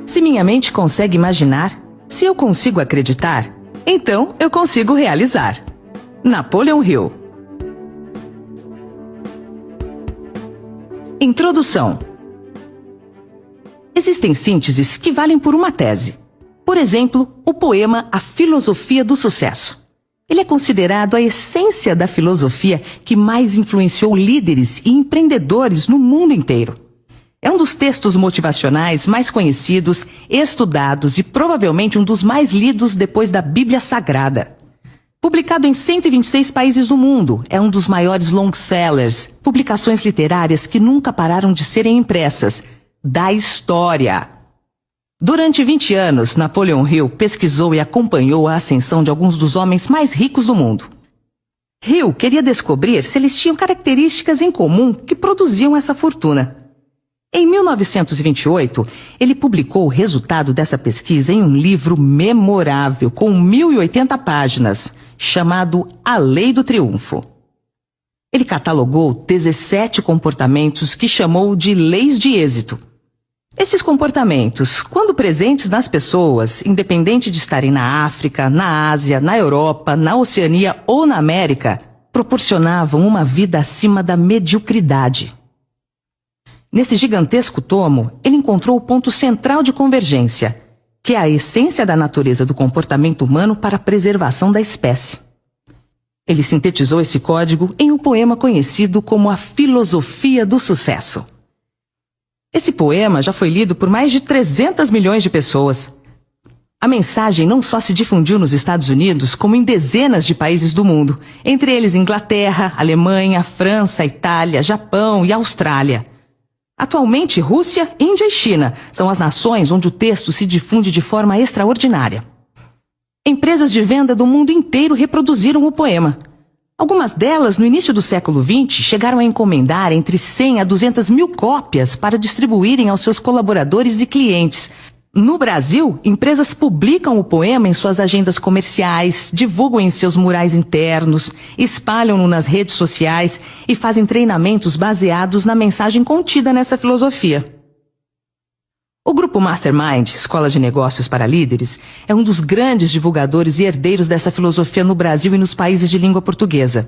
Se minha mente consegue imaginar, se eu consigo acreditar, então eu consigo realizar. Napoleon Hill. Introdução. Existem sínteses que valem por uma tese. Por exemplo, o poema A Filosofia do Sucesso. Ele é considerado a essência da filosofia que mais influenciou líderes e empreendedores no mundo inteiro. É um dos textos motivacionais mais conhecidos, estudados e provavelmente um dos mais lidos depois da Bíblia Sagrada. Publicado em 126 países do mundo, é um dos maiores long-sellers, publicações literárias que nunca pararam de serem impressas, da história. Durante 20 anos, Napoleon Hill pesquisou e acompanhou a ascensão de alguns dos homens mais ricos do mundo. Hill queria descobrir se eles tinham características em comum que produziam essa fortuna. Em 1928, ele publicou o resultado dessa pesquisa em um livro memorável com 1080 páginas, chamado A Lei do Triunfo. Ele catalogou 17 comportamentos que chamou de leis de êxito. Esses comportamentos, quando presentes nas pessoas, independente de estarem na África, na Ásia, na Europa, na Oceania ou na América, proporcionavam uma vida acima da mediocridade. Nesse gigantesco tomo, ele encontrou o ponto central de convergência, que é a essência da natureza do comportamento humano para a preservação da espécie. Ele sintetizou esse código em um poema conhecido como A Filosofia do Sucesso. Esse poema já foi lido por mais de 300 milhões de pessoas. A mensagem não só se difundiu nos Estados Unidos, como em dezenas de países do mundo, entre eles Inglaterra, Alemanha, França, Itália, Japão e Austrália. Atualmente, Rússia, Índia e China são as nações onde o texto se difunde de forma extraordinária. Empresas de venda do mundo inteiro reproduziram o poema. Algumas delas, no início do século XX, chegaram a encomendar entre 100 a 200 mil cópias para distribuírem aos seus colaboradores e clientes. No Brasil, empresas publicam o poema em suas agendas comerciais, divulgam em seus murais internos, espalham-no nas redes sociais e fazem treinamentos baseados na mensagem contida nessa filosofia. O grupo Mastermind, Escola de Negócios para Líderes, é um dos grandes divulgadores e herdeiros dessa filosofia no Brasil e nos países de língua portuguesa.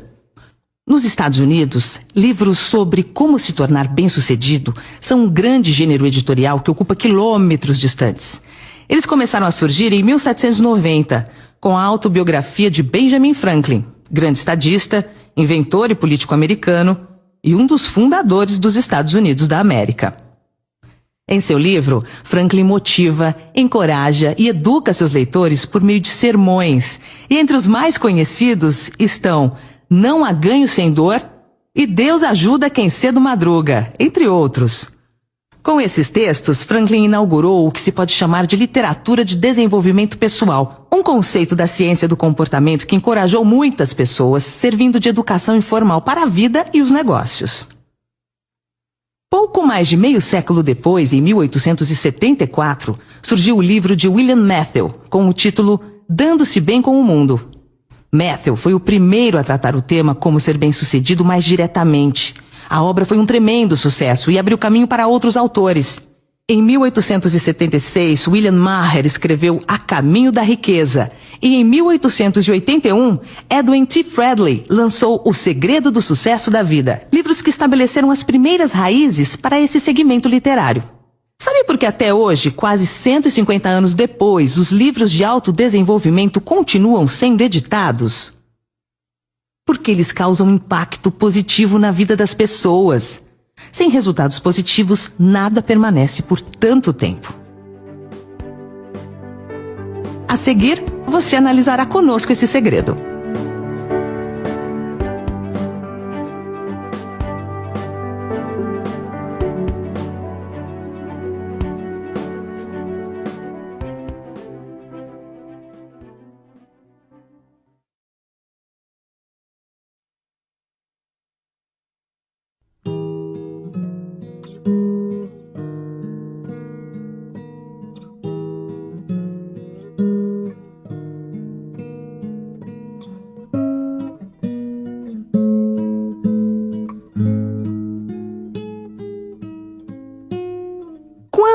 Nos Estados Unidos, livros sobre como se tornar bem-sucedido são um grande gênero editorial que ocupa quilômetros distantes. Eles começaram a surgir em 1790, com a autobiografia de Benjamin Franklin, grande estadista, inventor e político americano e um dos fundadores dos Estados Unidos da América. Em seu livro, Franklin motiva, encoraja e educa seus leitores por meio de sermões, e entre os mais conhecidos estão Não há ganho sem dor e Deus ajuda quem cedo madruga, entre outros. Com esses textos, Franklin inaugurou o que se pode chamar de literatura de desenvolvimento pessoal, um conceito da ciência do comportamento que encorajou muitas pessoas, servindo de educação informal para a vida e os negócios. Pouco mais de meio século depois, em 1874, surgiu o livro de William Matthau, com o título Dando-se Bem com o Mundo. Matthau foi o primeiro a tratar o tema como ser bem-sucedido mais diretamente. A obra foi um tremendo sucesso e abriu caminho para outros autores. Em 1876, William Maher escreveu A Caminho da Riqueza. E em 1881, Edwin T. Friedley lançou O Segredo do Sucesso da Vida, livros que estabeleceram as primeiras raízes para esse segmento literário. Sabe por que até hoje, quase 150 anos depois, os livros de autodesenvolvimento continuam sendo editados? Porque eles causam impacto positivo na vida das pessoas. Sem resultados positivos, nada permanece por tanto tempo. A seguir, você analisará conosco esse segredo.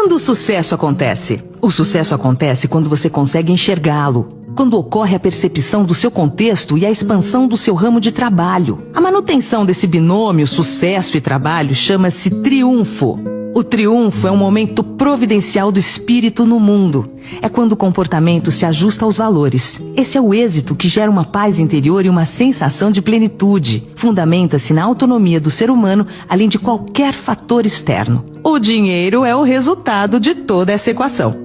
Quando o sucesso acontece? O sucesso acontece quando você consegue enxergá-lo, quando ocorre a percepção do seu contexto e a expansão do seu ramo de trabalho. A manutenção desse binômio sucesso e trabalho chama-se triunfo. O triunfo é um momento providencial do espírito no mundo. É quando o comportamento se ajusta aos valores. Esse é o êxito que gera uma paz interior e uma sensação de plenitude. Fundamenta-se na autonomia do ser humano, além de qualquer fator externo. O dinheiro é o resultado de toda essa equação.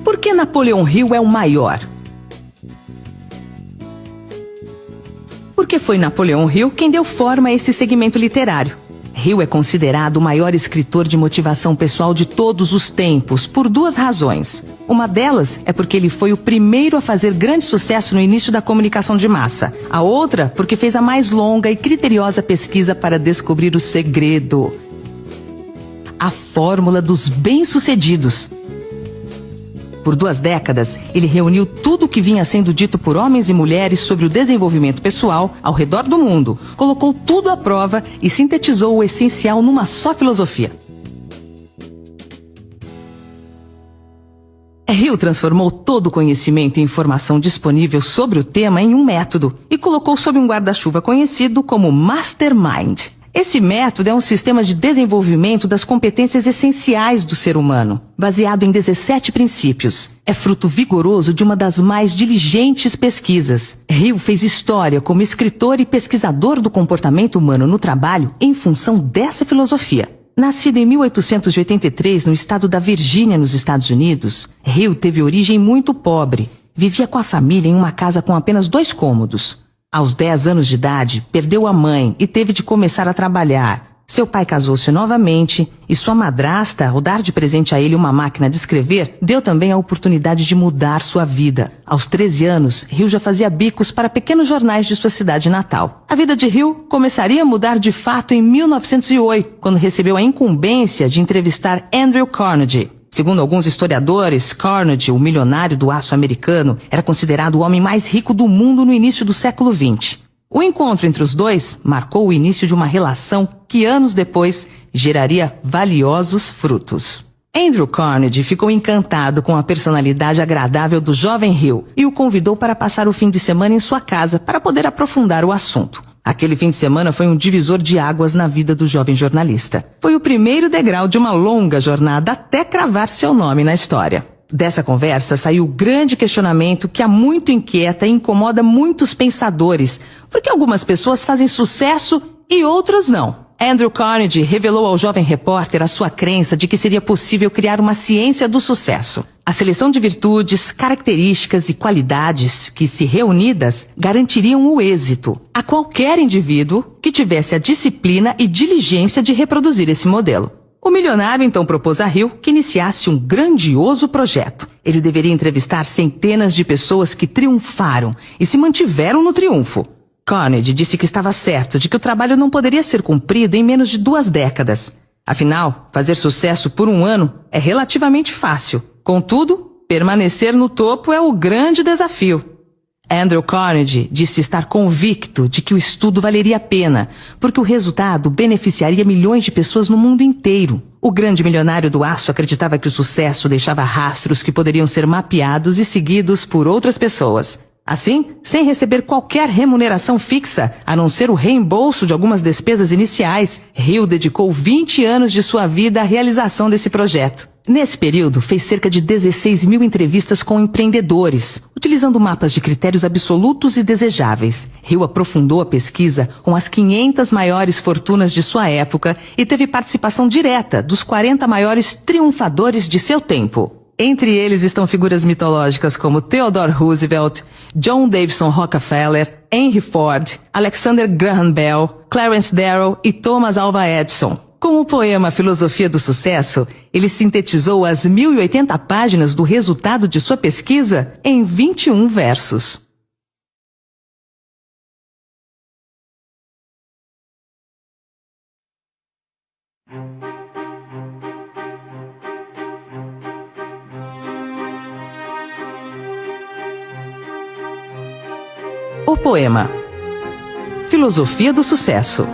Por que Napoleão Hill é o maior? Porque foi Napoleão Hill quem deu forma a esse segmento literário. Hill é considerado o maior escritor de motivação pessoal de todos os tempos, por duas razões. Uma delas é porque ele foi o primeiro a fazer grande sucesso no início da comunicação de massa. A outra, porque fez a mais longa e criteriosa pesquisa para descobrir o segredo. A fórmula dos bem-sucedidos. Por 2 décadas, ele reuniu tudo o que vinha sendo dito por homens e mulheres sobre o desenvolvimento pessoal ao redor do mundo, colocou tudo à prova e sintetizou o essencial numa só filosofia. Hill transformou todo o conhecimento e informação disponível sobre o tema em um método e colocou sob um guarda-chuva conhecido como Mastermind. Esse método é um sistema de desenvolvimento das competências essenciais do ser humano, baseado em 17 princípios. É fruto vigoroso de uma das mais diligentes pesquisas. Hill fez história como escritor e pesquisador do comportamento humano no trabalho em função dessa filosofia. Nascido em 1883 no estado da Virgínia, nos Estados Unidos, Hill teve origem muito pobre. Vivia com a família em uma casa com apenas 2 cômodos. Aos 10 anos de idade, perdeu a mãe e teve de começar a trabalhar. Seu pai casou-se novamente e sua madrasta, ao dar de presente a ele uma máquina de escrever, deu também a oportunidade de mudar sua vida. Aos 13 anos, Hill já fazia bicos para pequenos jornais de sua cidade natal. A vida de Hill começaria a mudar de fato em 1908, quando recebeu a incumbência de entrevistar Andrew Carnegie. Segundo alguns historiadores, Carnegie, o milionário do aço americano, era considerado o homem mais rico do mundo no início do século XX. O encontro entre os dois marcou o início de uma relação que anos depois geraria valiosos frutos. Andrew Carnegie ficou encantado com a personalidade agradável do jovem Hill e o convidou para passar o fim de semana em sua casa para poder aprofundar o assunto. Aquele fim de semana foi um divisor de águas na vida do jovem jornalista. Foi o primeiro degrau de uma longa jornada até cravar seu nome na história. Dessa conversa saiu o grande questionamento que há muito inquieta e incomoda muitos pensadores, porque algumas pessoas fazem sucesso e outras não. Andrew Carnegie revelou ao jovem repórter a sua crença de que seria possível criar uma ciência do sucesso. A seleção de virtudes, características e qualidades que, se reunidas, garantiriam o êxito a qualquer indivíduo que tivesse a disciplina e diligência de reproduzir esse modelo. O milionário então propôs a Hill que iniciasse um grandioso projeto. Ele deveria entrevistar centenas de pessoas que triunfaram e se mantiveram no triunfo. Carnegie disse que estava certo de que o trabalho não poderia ser cumprido em menos de 2 décadas. Afinal, fazer sucesso por 1 ano é relativamente fácil. Contudo, permanecer no topo é o grande desafio. Andrew Carnegie disse estar convicto de que o estudo valeria a pena, porque o resultado beneficiaria milhões de pessoas no mundo inteiro. O grande milionário do aço acreditava que o sucesso deixava rastros que poderiam ser mapeados e seguidos por outras pessoas. Assim, sem receber qualquer remuneração fixa, a não ser o reembolso de algumas despesas iniciais, Hill dedicou 20 anos de sua vida à realização desse projeto. Nesse período, fez cerca de 16 mil entrevistas com empreendedores, utilizando mapas de critérios absolutos e desejáveis. Hill aprofundou a pesquisa com as 500 maiores fortunas de sua época e teve participação direta dos 40 maiores triunfadores de seu tempo. Entre eles estão figuras mitológicas como Theodore Roosevelt, John Davison Rockefeller, Henry Ford, Alexander Graham Bell, Clarence Darrow e Thomas Alva Edison. Com o poema Filosofia do Sucesso, ele sintetizou as 1080 páginas do resultado de sua pesquisa em 21 versos. O poema Filosofia do Sucesso.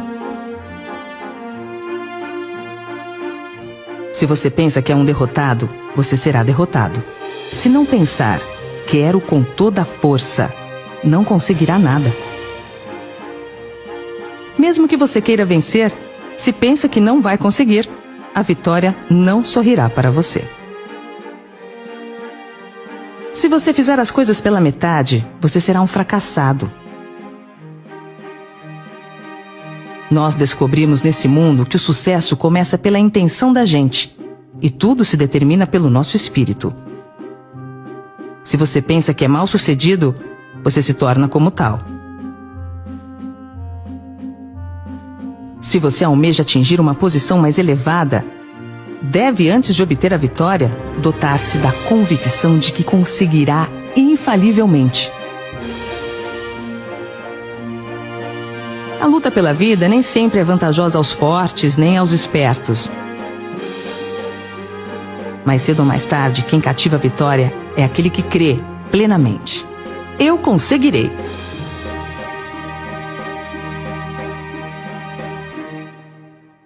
Se você pensa que é um derrotado, você será derrotado. Se não pensar, quero com toda a força, não conseguirá nada. Mesmo que você queira vencer, se pensa que não vai conseguir, a vitória não sorrirá para você. Se você fizer as coisas pela metade, você será um fracassado. Nós descobrimos nesse mundo que o sucesso começa pela intenção da gente, e tudo se determina pelo nosso espírito. Se você pensa que é mal-sucedido, você se torna como tal. Se você almeja atingir uma posição mais elevada, deve, antes de obter a vitória, dotar-se da convicção de que conseguirá infalivelmente. A luta pela vida nem sempre é vantajosa aos fortes nem aos espertos. Mais cedo ou mais tarde, quem cativa a vitória é aquele que crê plenamente. Eu conseguirei.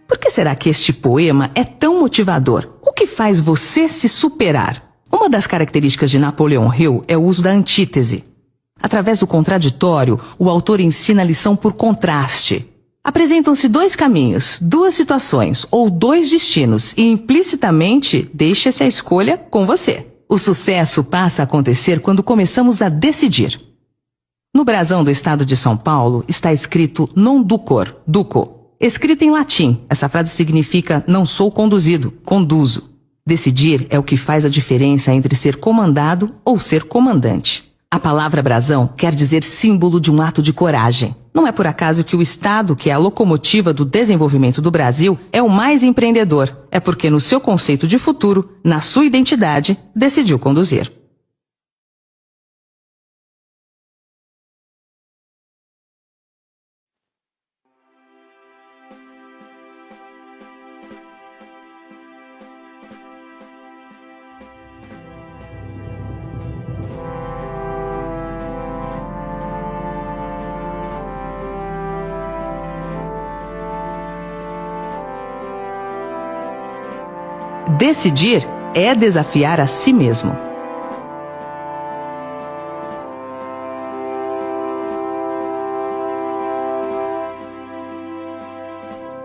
Por que será que este poema é tão motivador? O que faz você se superar? Uma das características de Napoleão Hill é o uso da antítese. Através do contraditório, o autor ensina a lição por contraste. Apresentam-se dois caminhos, duas situações ou dois destinos e implicitamente deixa-se a escolha com você. O sucesso passa a acontecer quando começamos a decidir. No brasão do estado de São Paulo está escrito non ducor, duco. Escrita em latim, essa frase significa não sou conduzido, conduzo. Decidir é o que faz a diferença entre ser comandado ou ser comandante. A palavra brasão quer dizer símbolo de um ato de coragem. Não é por acaso que o Estado, que é a locomotiva do desenvolvimento do Brasil, é o mais empreendedor. É porque no seu conceito de futuro, na sua identidade, decidiu conduzir. Decidir é desafiar a si mesmo.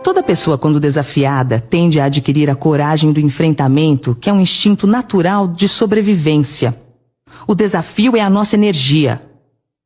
Toda pessoa, quando desafiada, tende a adquirir a coragem do enfrentamento, que é um instinto natural de sobrevivência. O desafio é a nossa energia.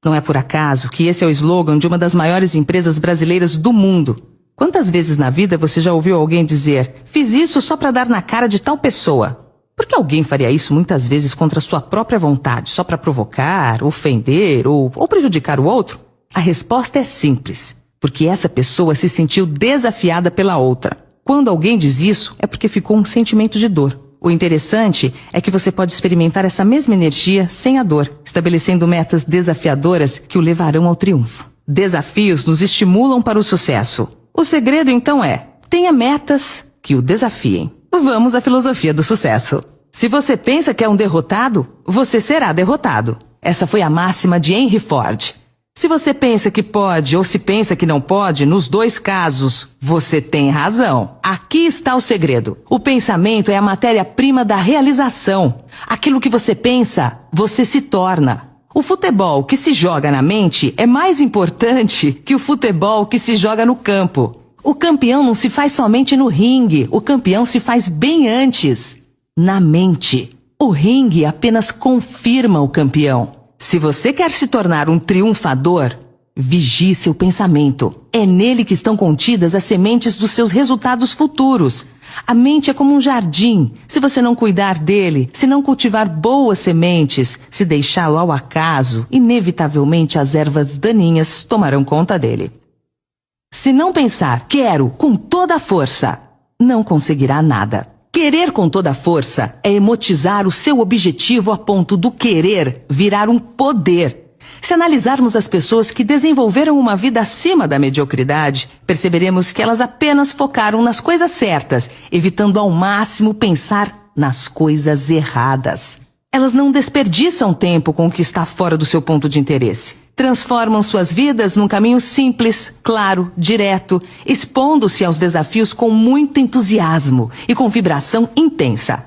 Não é por acaso que esse é o slogan de uma das maiores empresas brasileiras do mundo. Quantas vezes na vida você já ouviu alguém dizer: fiz isso só para dar na cara de tal pessoa? Por que alguém faria isso muitas vezes contra sua própria vontade, só para provocar, ofender ou prejudicar o outro? A resposta é simples, porque essa pessoa se sentiu desafiada pela outra. Quando alguém diz isso, é porque ficou um sentimento de dor. O interessante é que você pode experimentar essa mesma energia sem a dor, estabelecendo metas desafiadoras que o levarão ao triunfo. Desafios nos estimulam para o sucesso. O segredo, então, é: tenha metas que o desafiem. Vamos à filosofia do sucesso. Se você pensa que é um derrotado, você será derrotado. Essa foi a máxima de Henry Ford. Se você pensa que pode ou se pensa que não pode, nos dois casos, você tem razão. Aqui está o segredo. O pensamento é a matéria-prima da realização. Aquilo que você pensa, você se torna. O futebol que se joga na mente é mais importante que o futebol que se joga no campo. O campeão não se faz somente no ringue, o campeão se faz bem antes, na mente. O ringue apenas confirma o campeão. Se você quer se tornar um triunfador, vigie seu pensamento. É nele que estão contidas as sementes dos seus resultados futuros. A mente é como um jardim. Se você não cuidar dele, se não cultivar boas sementes, se deixá-lo ao acaso, inevitavelmente as ervas daninhas tomarão conta dele. Se não pensar, quero, com toda a força, não conseguirá nada. Querer com toda a força é emotizar o seu objetivo a ponto do querer virar um poder. Se analisarmos as pessoas que desenvolveram uma vida acima da mediocridade, perceberemos que elas apenas focaram nas coisas certas, evitando ao máximo pensar nas coisas erradas. Elas não desperdiçam tempo com o que está fora do seu ponto de interesse. Transformam suas vidas num caminho simples, claro, direto, expondo-se aos desafios com muito entusiasmo e com vibração intensa.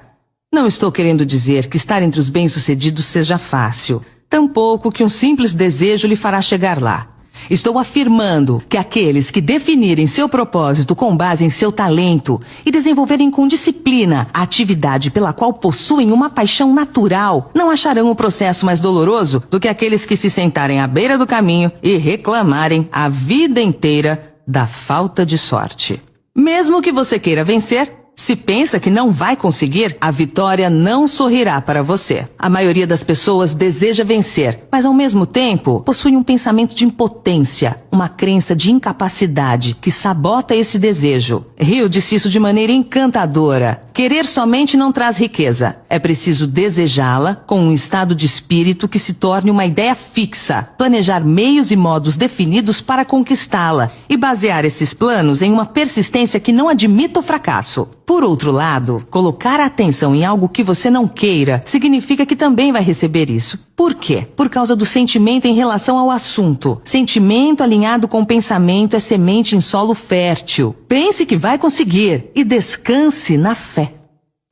Não estou querendo dizer que estar entre os bem-sucedidos seja fácil, tampouco que um simples desejo lhe fará chegar lá. Estou afirmando que aqueles que definirem seu propósito com base em seu talento e desenvolverem com disciplina a atividade pela qual possuem uma paixão natural, não acharão o processo mais doloroso do que aqueles que se sentarem à beira do caminho e reclamarem a vida inteira da falta de sorte. Mesmo que você queira vencer, se pensa que não vai conseguir, a vitória não sorrirá para você. A maioria das pessoas deseja vencer, mas ao mesmo tempo possui um pensamento de impotência, uma crença de incapacidade que sabota esse desejo. Hill disse isso de maneira encantadora. Querer somente não traz riqueza. É preciso desejá-la com um estado de espírito que se torne uma ideia fixa, planejar meios e modos definidos para conquistá-la e basear esses planos em uma persistência que não admita o fracasso. Por outro lado, colocar a atenção em algo que você não queira significa que também vai receber isso. Por quê? Por causa do sentimento em relação ao assunto. Sentimento alinhado com pensamento é semente em solo fértil. Pense que vai conseguir e descanse na fé.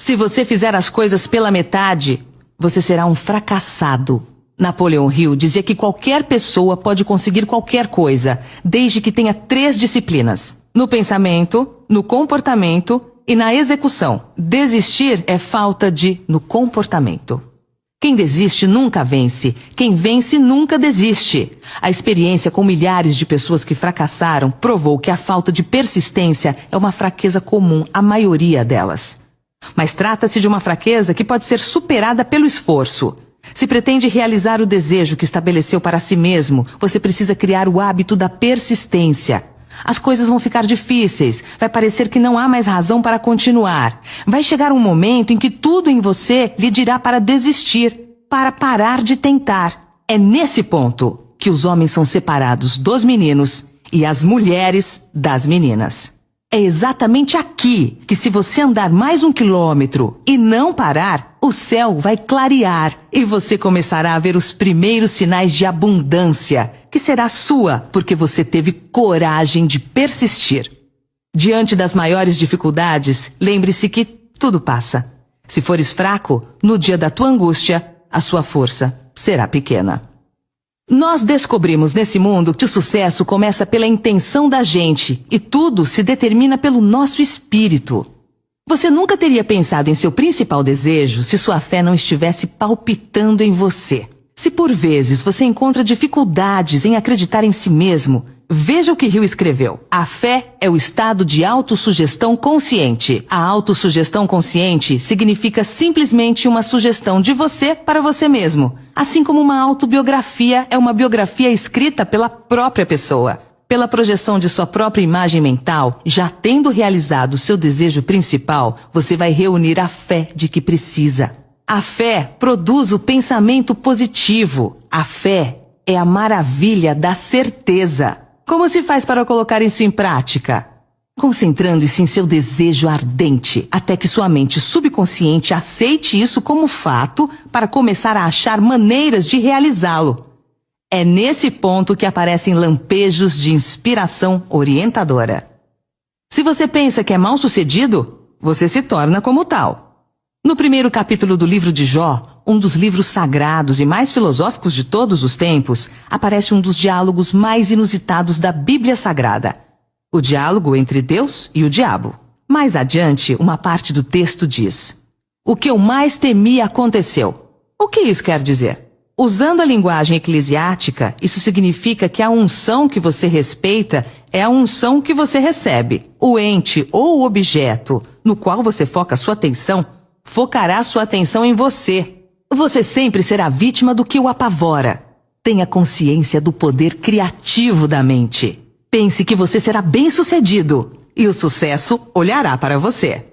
Se você fizer as coisas pela metade, você será um fracassado. Napoleão Hill dizia que qualquer pessoa pode conseguir qualquer coisa, desde que tenha 3 disciplinas: no pensamento, no comportamento e na execução. Desistir é falta no comportamento. Quem desiste nunca vence. Quem vence nunca desiste. A experiência com milhares de pessoas que fracassaram provou que a falta de persistência é uma fraqueza comum à maioria delas. Mas trata-se de uma fraqueza que pode ser superada pelo esforço. Se pretende realizar o desejo que estabeleceu para si mesmo, você precisa criar o hábito da persistência. As coisas vão ficar difíceis, vai parecer que não há mais razão para continuar. Vai chegar um momento em que tudo em você lhe dirá para desistir, para parar de tentar. É nesse ponto que os homens são separados dos meninos e as mulheres das meninas. É exatamente aqui que, se você andar mais 1 quilômetro e não parar, o céu vai clarear e você começará a ver os primeiros sinais de abundância, que será sua porque você teve coragem de persistir. Diante das maiores dificuldades, lembre-se que tudo passa. Se fores fraco, no dia da tua angústia, a sua força será pequena. Nós descobrimos nesse mundo que o sucesso começa pela intenção da gente e tudo se determina pelo nosso espírito. Você nunca teria pensado em seu principal desejo se sua fé não estivesse palpitando em você. Se por vezes você encontra dificuldades em acreditar em si mesmo, veja o que Hill escreveu. A fé é o estado de autossugestão consciente. A autossugestão consciente significa simplesmente uma sugestão de você para você mesmo. Assim como uma autobiografia é uma biografia escrita pela própria pessoa. Pela projeção de sua própria imagem mental, já tendo realizado seu desejo principal, você vai reunir a fé de que precisa. A fé produz o pensamento positivo. A fé é a maravilha da certeza. Como se faz para colocar isso em prática? Concentrando-se em seu desejo ardente, até que sua mente subconsciente aceite isso como fato para começar a achar maneiras de realizá-lo. É nesse ponto que aparecem lampejos de inspiração orientadora. Se você pensa que é mal-sucedido, você se torna como tal. No primeiro capítulo do livro de Jó, um dos livros sagrados e mais filosóficos de todos os tempos, aparece um dos diálogos mais inusitados da Bíblia Sagrada. O diálogo entre Deus e o diabo. Mais adiante, uma parte do texto diz: "O que eu mais temi aconteceu." O que isso quer dizer? Usando a linguagem eclesiástica, isso significa que a unção que você respeita é a unção que você recebe. O ente ou o objeto no qual você foca sua atenção, focará sua atenção em você. Você sempre será vítima do que o apavora. Tenha consciência do poder criativo da mente. Pense que você será bem-sucedido e o sucesso olhará para você.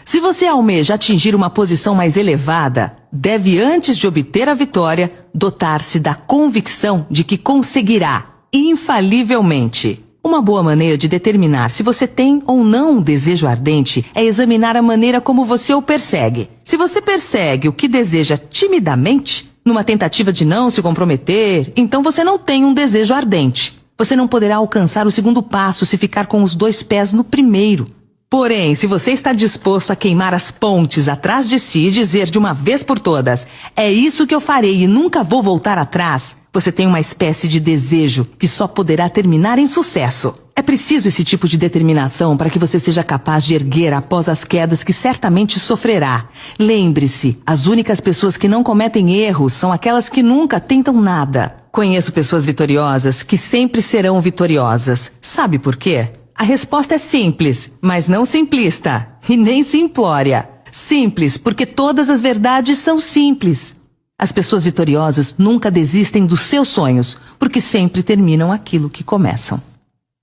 Se você almeja atingir uma posição mais elevada, deve, antes de obter a vitória, dotar-se da convicção de que conseguirá, infalivelmente. Uma boa maneira de determinar se você tem ou não um desejo ardente é examinar a maneira como você o persegue. Se você persegue o que deseja timidamente, numa tentativa de não se comprometer, então você não tem um desejo ardente. Você não poderá alcançar o segundo passo se ficar com os 2 pés no primeiro. Porém, se você está disposto a queimar as pontes atrás de si e dizer de uma vez por todas, é isso que eu farei e nunca vou voltar atrás, você tem uma espécie de desejo que só poderá terminar em sucesso. É preciso esse tipo de determinação para que você seja capaz de erguer após as quedas que certamente sofrerá. Lembre-se, as únicas pessoas que não cometem erros são aquelas que nunca tentam nada. Conheço pessoas vitoriosas que sempre serão vitoriosas. Sabe por quê? A resposta é simples, mas não simplista, e nem simplória. Simples, porque todas as verdades são simples. As pessoas vitoriosas nunca desistem dos seus sonhos, porque sempre terminam aquilo que começam.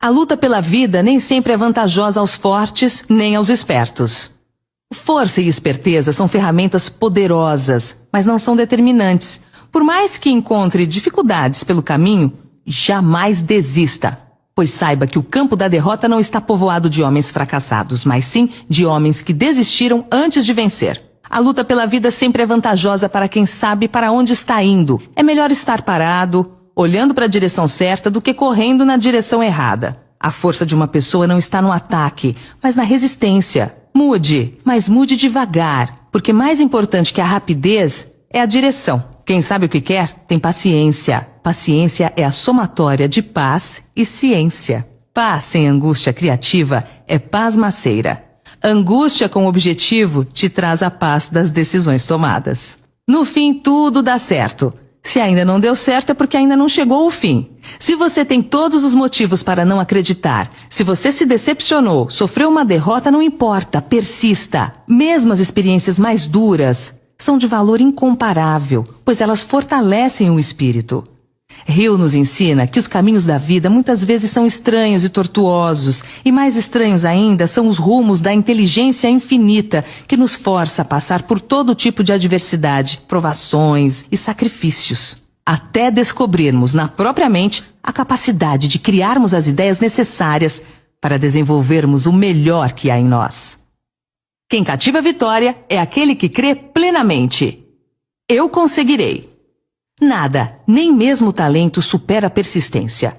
A luta pela vida nem sempre é vantajosa aos fortes, nem aos espertos. Força e esperteza são ferramentas poderosas, mas não são determinantes. Por mais que encontre dificuldades pelo caminho, jamais desista. Pois saiba que o campo da derrota não está povoado de homens fracassados, mas sim de homens que desistiram antes de vencer. A luta pela vida sempre é vantajosa para quem sabe para onde está indo. É melhor estar parado, olhando para a direção certa, do que correndo na direção errada. A força de uma pessoa não está no ataque, mas na resistência. Mude, mas mude devagar, porque mais importante que a rapidez é a direção. Quem sabe o que quer, tem paciência. Paciência é a somatória de paz e ciência. Paz sem angústia criativa é pasmaceira. Angústia com objetivo te traz a paz das decisões tomadas. No fim, tudo dá certo. Se ainda não deu certo, é porque ainda não chegou o fim. Se você tem todos os motivos para não acreditar, se você se decepcionou, sofreu uma derrota, não importa, persista. Mesmo as experiências mais duras são de valor incomparável, pois elas fortalecem o espírito. Hill nos ensina que os caminhos da vida muitas vezes são estranhos e tortuosos, e mais estranhos ainda são os rumos da inteligência infinita que nos força a passar por todo tipo de adversidade, provações e sacrifícios, até descobrirmos na própria mente a capacidade de criarmos as ideias necessárias para desenvolvermos o melhor que há em nós. Quem cativa a vitória é aquele que crê plenamente. Eu conseguirei. Nada, nem mesmo o talento, supera a persistência.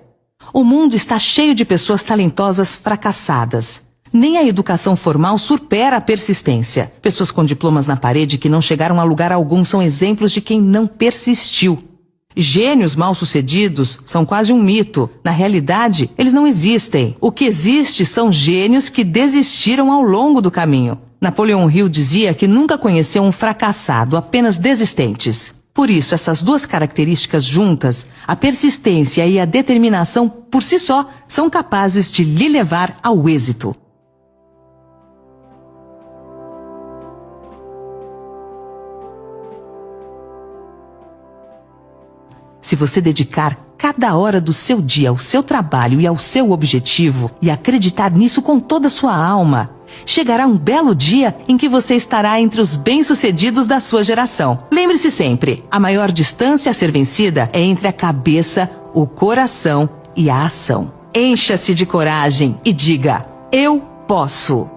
O mundo está cheio de pessoas talentosas fracassadas. Nem a educação formal supera a persistência. Pessoas com diplomas na parede que não chegaram a lugar algum são exemplos de quem não persistiu. Gênios mal-sucedidos são quase um mito. Na realidade, eles não existem. O que existe são gênios que desistiram ao longo do caminho. Napoleão Hill dizia que nunca conheceu um fracassado, apenas desistentes. Por isso, essas duas características juntas, a persistência e a determinação por si só, são capazes de lhe levar ao êxito. Se você dedicar cada hora do seu dia ao seu trabalho e ao seu objetivo, e acreditar nisso com toda a sua alma, chegará um belo dia em que você estará entre os bem-sucedidos da sua geração. Lembre-se sempre, a maior distância a ser vencida é entre a cabeça, o coração e a ação. Encha-se de coragem e diga, eu posso.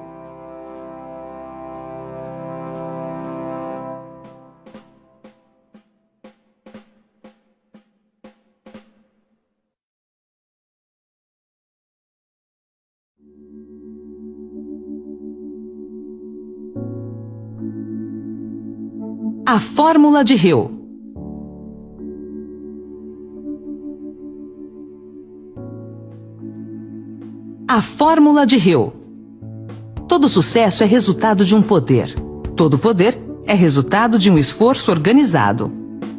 A fórmula de Hill. A fórmula de Hill. Todo sucesso é resultado de um poder. Todo poder é resultado de um esforço organizado.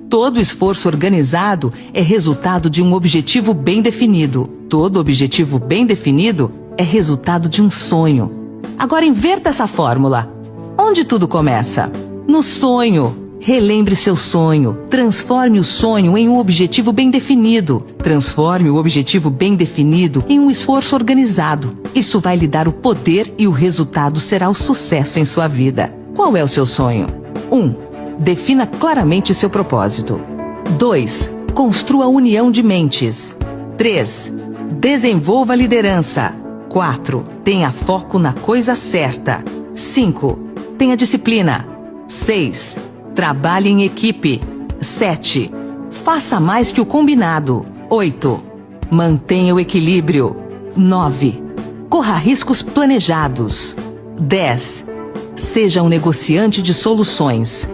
Todo esforço organizado é resultado de um objetivo bem definido. Todo objetivo bem definido é resultado de um sonho. Agora inverta essa fórmula. Onde tudo começa? No sonho. Relembre seu sonho. Transforme o sonho em um objetivo bem definido. Transforme o objetivo bem definido em um esforço organizado. Isso vai lhe dar o poder e o resultado será o sucesso em sua vida. Qual é o seu sonho? 1. Defina claramente seu propósito. 2. Construa união de mentes. 3. Desenvolva a liderança. 4. Tenha foco na coisa certa. 5. Tenha disciplina. 6. Trabalhe em equipe. 7. Faça mais que o combinado. 8. Mantenha o equilíbrio. 9. Corra riscos planejados. 10. Seja um negociante de soluções.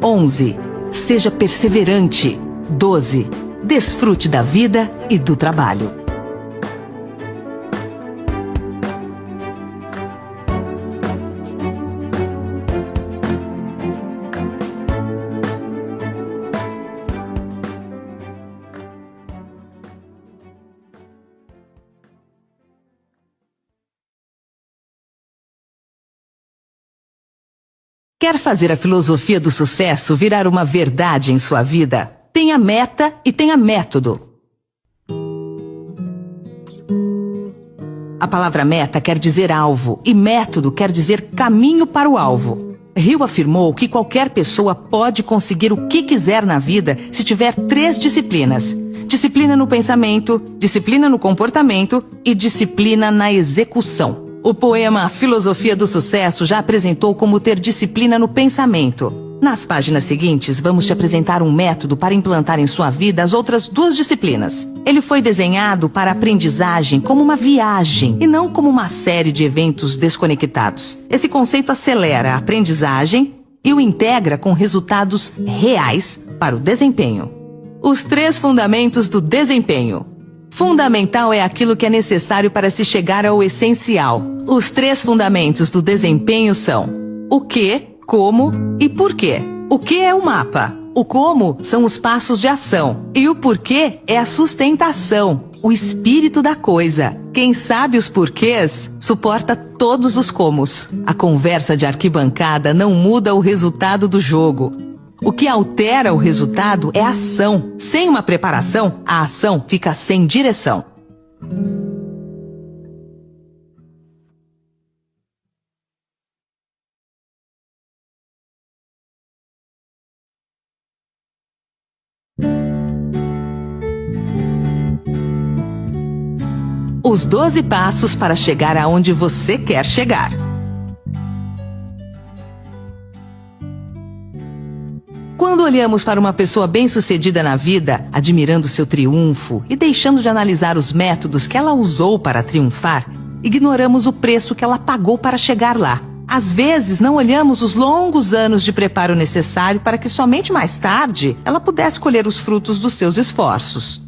11. Seja perseverante. 12. Desfrute da vida e do trabalho. Quer fazer a filosofia do sucesso virar uma verdade em sua vida? Tenha meta e tenha método. A palavra meta quer dizer alvo e método quer dizer caminho para o alvo. Hill afirmou que qualquer pessoa pode conseguir o que quiser na vida se tiver 3 disciplinas: disciplina no pensamento, disciplina no comportamento e disciplina na execução. O poema A Filosofia do Sucesso já apresentou como ter disciplina no pensamento. Nas páginas seguintes, vamos te apresentar um método para implantar em sua vida as outras 2 disciplinas. Ele foi desenhado para a aprendizagem como uma viagem e não como uma série de eventos desconectados. Esse conceito acelera a aprendizagem e o integra com resultados reais para o desempenho. Os 3 fundamentos do desempenho. Fundamental é aquilo que é necessário para se chegar ao essencial. Os 3 fundamentos do desempenho são o que, como e porquê. O que é o mapa? O como são os passos de ação. E o porquê é a sustentação, o espírito da coisa. Quem sabe os porquês suporta todos os comos. A conversa de arquibancada não muda o resultado do jogo. O que altera o resultado é a ação. Sem uma preparação, a ação fica sem direção. Os 12 passos para chegar aonde você quer chegar. Quando olhamos para uma pessoa bem-sucedida na vida, admirando seu triunfo e deixando de analisar os métodos que ela usou para triunfar, ignoramos o preço que ela pagou para chegar lá. Às vezes, não olhamos os longos anos de preparo necessário para que somente mais tarde ela pudesse colher os frutos dos seus esforços.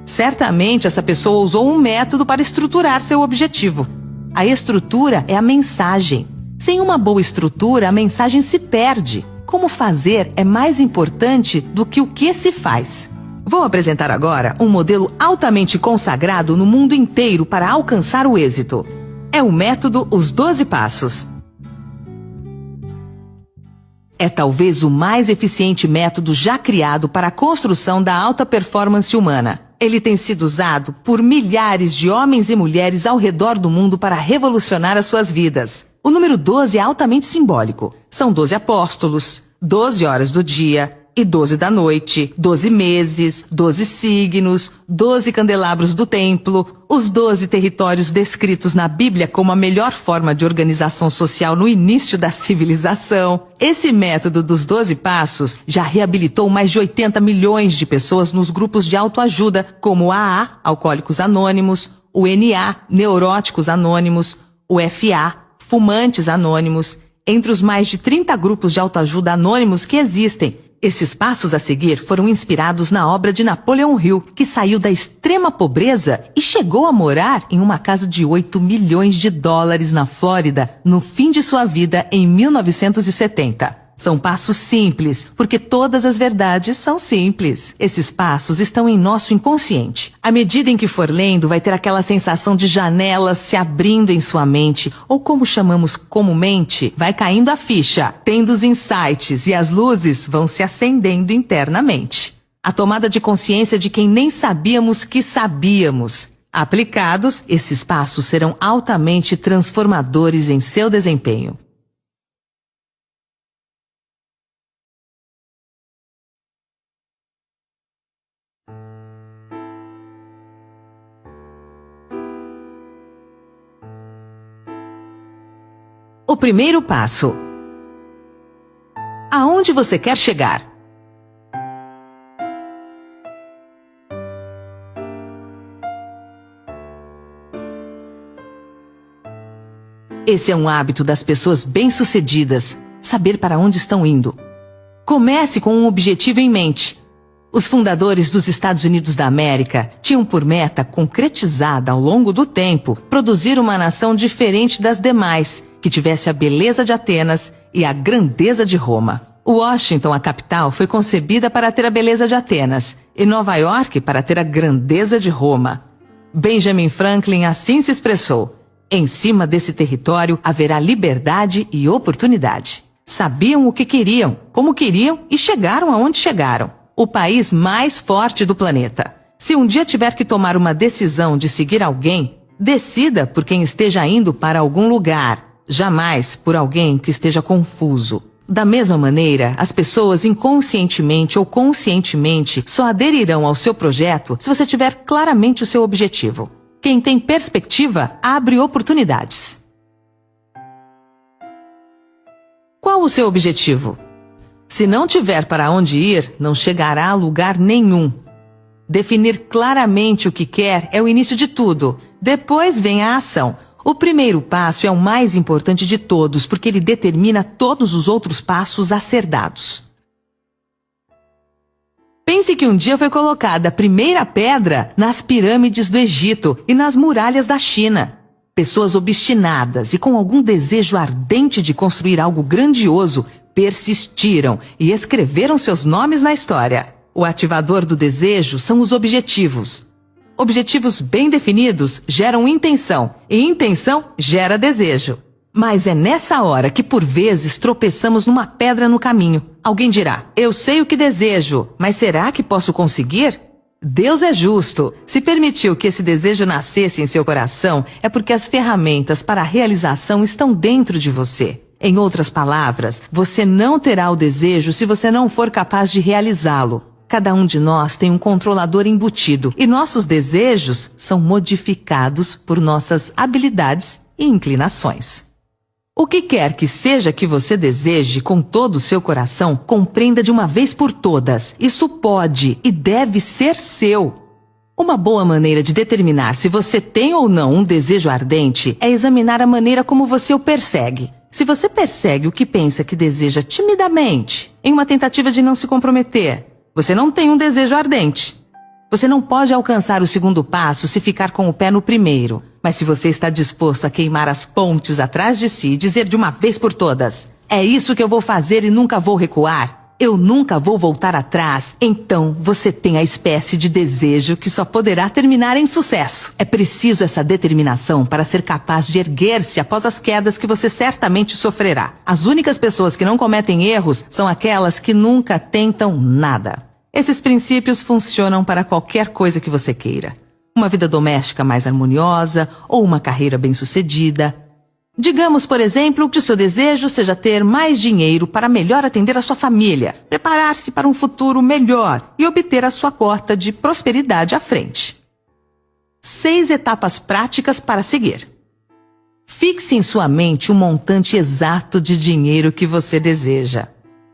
Certamente, essa pessoa usou um método para estruturar seu objetivo. A estrutura é a mensagem. Sem uma boa estrutura, a mensagem se perde. Como fazer é mais importante do que o que se faz. Vou apresentar agora um modelo altamente consagrado no mundo inteiro para alcançar o êxito. É o método Os 12 Passos. É talvez o mais eficiente método já criado para a construção da alta performance humana. Ele tem sido usado por milhares de homens e mulheres ao redor do mundo para revolucionar as suas vidas. O número 12 é altamente simbólico. São 12 apóstolos, 12 horas do dia e 12 da noite, 12 meses, 12 signos, 12 candelabros do templo, os 12 territórios descritos na Bíblia como a melhor forma de organização social no início da civilização. Esse método dos 12 passos já reabilitou mais de 80 milhões de pessoas nos grupos de autoajuda, como o AA, Alcoólicos Anônimos, o NA, Neuróticos Anônimos, o FA, Fumantes Anônimos, entre os mais de 30 grupos de autoajuda anônimos que existem. Esses passos a seguir foram inspirados na obra de Napoleão Hill, que saiu da extrema pobreza e chegou a morar em uma casa de 8 milhões de dólares na Flórida no fim de sua vida em 1970. São passos simples, porque todas as verdades são simples. Esses passos estão em nosso inconsciente. À medida em que for lendo, vai ter aquela sensação de janelas se abrindo em sua mente, ou como chamamos comumente, vai caindo a ficha, tendo os insights e as luzes vão se acendendo internamente. A tomada de consciência de quem nem sabíamos que sabíamos. Aplicados, esses passos serão altamente transformadores em seu desempenho. O primeiro passo. Aonde você quer chegar? Esse é um hábito das pessoas bem-sucedidas, saber para onde estão indo. Comece com um objetivo em mente. Os fundadores dos Estados Unidos da América tinham por meta, concretizada ao longo do tempo, produzir uma nação diferente das demais, que tivesse a beleza de Atenas e a grandeza de Roma. Washington, a capital, foi concebida para ter a beleza de Atenas, e Nova York para ter a grandeza de Roma. Benjamin Franklin assim se expressou: em cima desse território haverá liberdade e oportunidade. Sabiam o que queriam, como queriam e chegaram aonde chegaram. O país mais forte do planeta. Se um dia tiver que tomar uma decisão de seguir alguém, decida por quem esteja indo para algum lugar, jamais por alguém que esteja confuso. Da mesma maneira, as pessoas inconscientemente ou conscientemente só aderirão ao seu projeto se você tiver claramente o seu objetivo. Quem tem perspectiva abre oportunidades. Qual o seu objetivo? Se não tiver para onde ir, não chegará a lugar nenhum. Definir claramente o que quer é o início de tudo. Depois vem a ação. O primeiro passo é o mais importante de todos, porque ele determina todos os outros passos a ser dados. Pense que um dia foi colocada a primeira pedra nas pirâmides do Egito e nas muralhas da China. Pessoas obstinadas e com algum desejo ardente de construir algo grandioso persistiram e escreveram seus nomes na história. O ativador do desejo são os objetivos. Objetivos bem definidos geram intenção, e intenção gera desejo. Mas é nessa hora que por vezes tropeçamos numa pedra no caminho. Alguém dirá: eu sei o que desejo, mas será que posso conseguir? Deus é justo. Se permitiu que esse desejo nascesse em seu coração, é porque as ferramentas para a realização estão dentro de você. Em outras palavras, você não terá o desejo se você não for capaz de realizá-lo. Cada um de nós tem um controlador embutido e nossos desejos são modificados por nossas habilidades e inclinações. O que quer que seja que você deseje com todo o seu coração, compreenda de uma vez por todas. Isso pode e deve ser seu. Uma boa maneira de determinar se você tem ou não um desejo ardente é examinar a maneira como você o persegue. Se você persegue o que pensa que deseja timidamente, em uma tentativa de não se comprometer, você não tem um desejo ardente. Você não pode alcançar o segundo passo se ficar com o pé no primeiro. Mas se você está disposto a queimar as pontes atrás de si e dizer de uma vez por todas: é isso que eu vou fazer e nunca vou recuar, eu nunca vou voltar atrás, então você tem a espécie de desejo que só poderá terminar em sucesso. É preciso essa determinação para ser capaz de erguer-se após as quedas que você certamente sofrerá. As únicas pessoas que não cometem erros são aquelas que nunca tentam nada. Esses princípios funcionam para qualquer coisa que você queira. Uma vida doméstica mais harmoniosa ou uma carreira bem-sucedida. Digamos, por exemplo, que o seu desejo seja ter mais dinheiro para melhor atender a sua família, preparar-se para um futuro melhor e obter a sua cota de prosperidade à frente. 6 etapas práticas para seguir. Fixe em sua mente o montante exato de dinheiro que você deseja.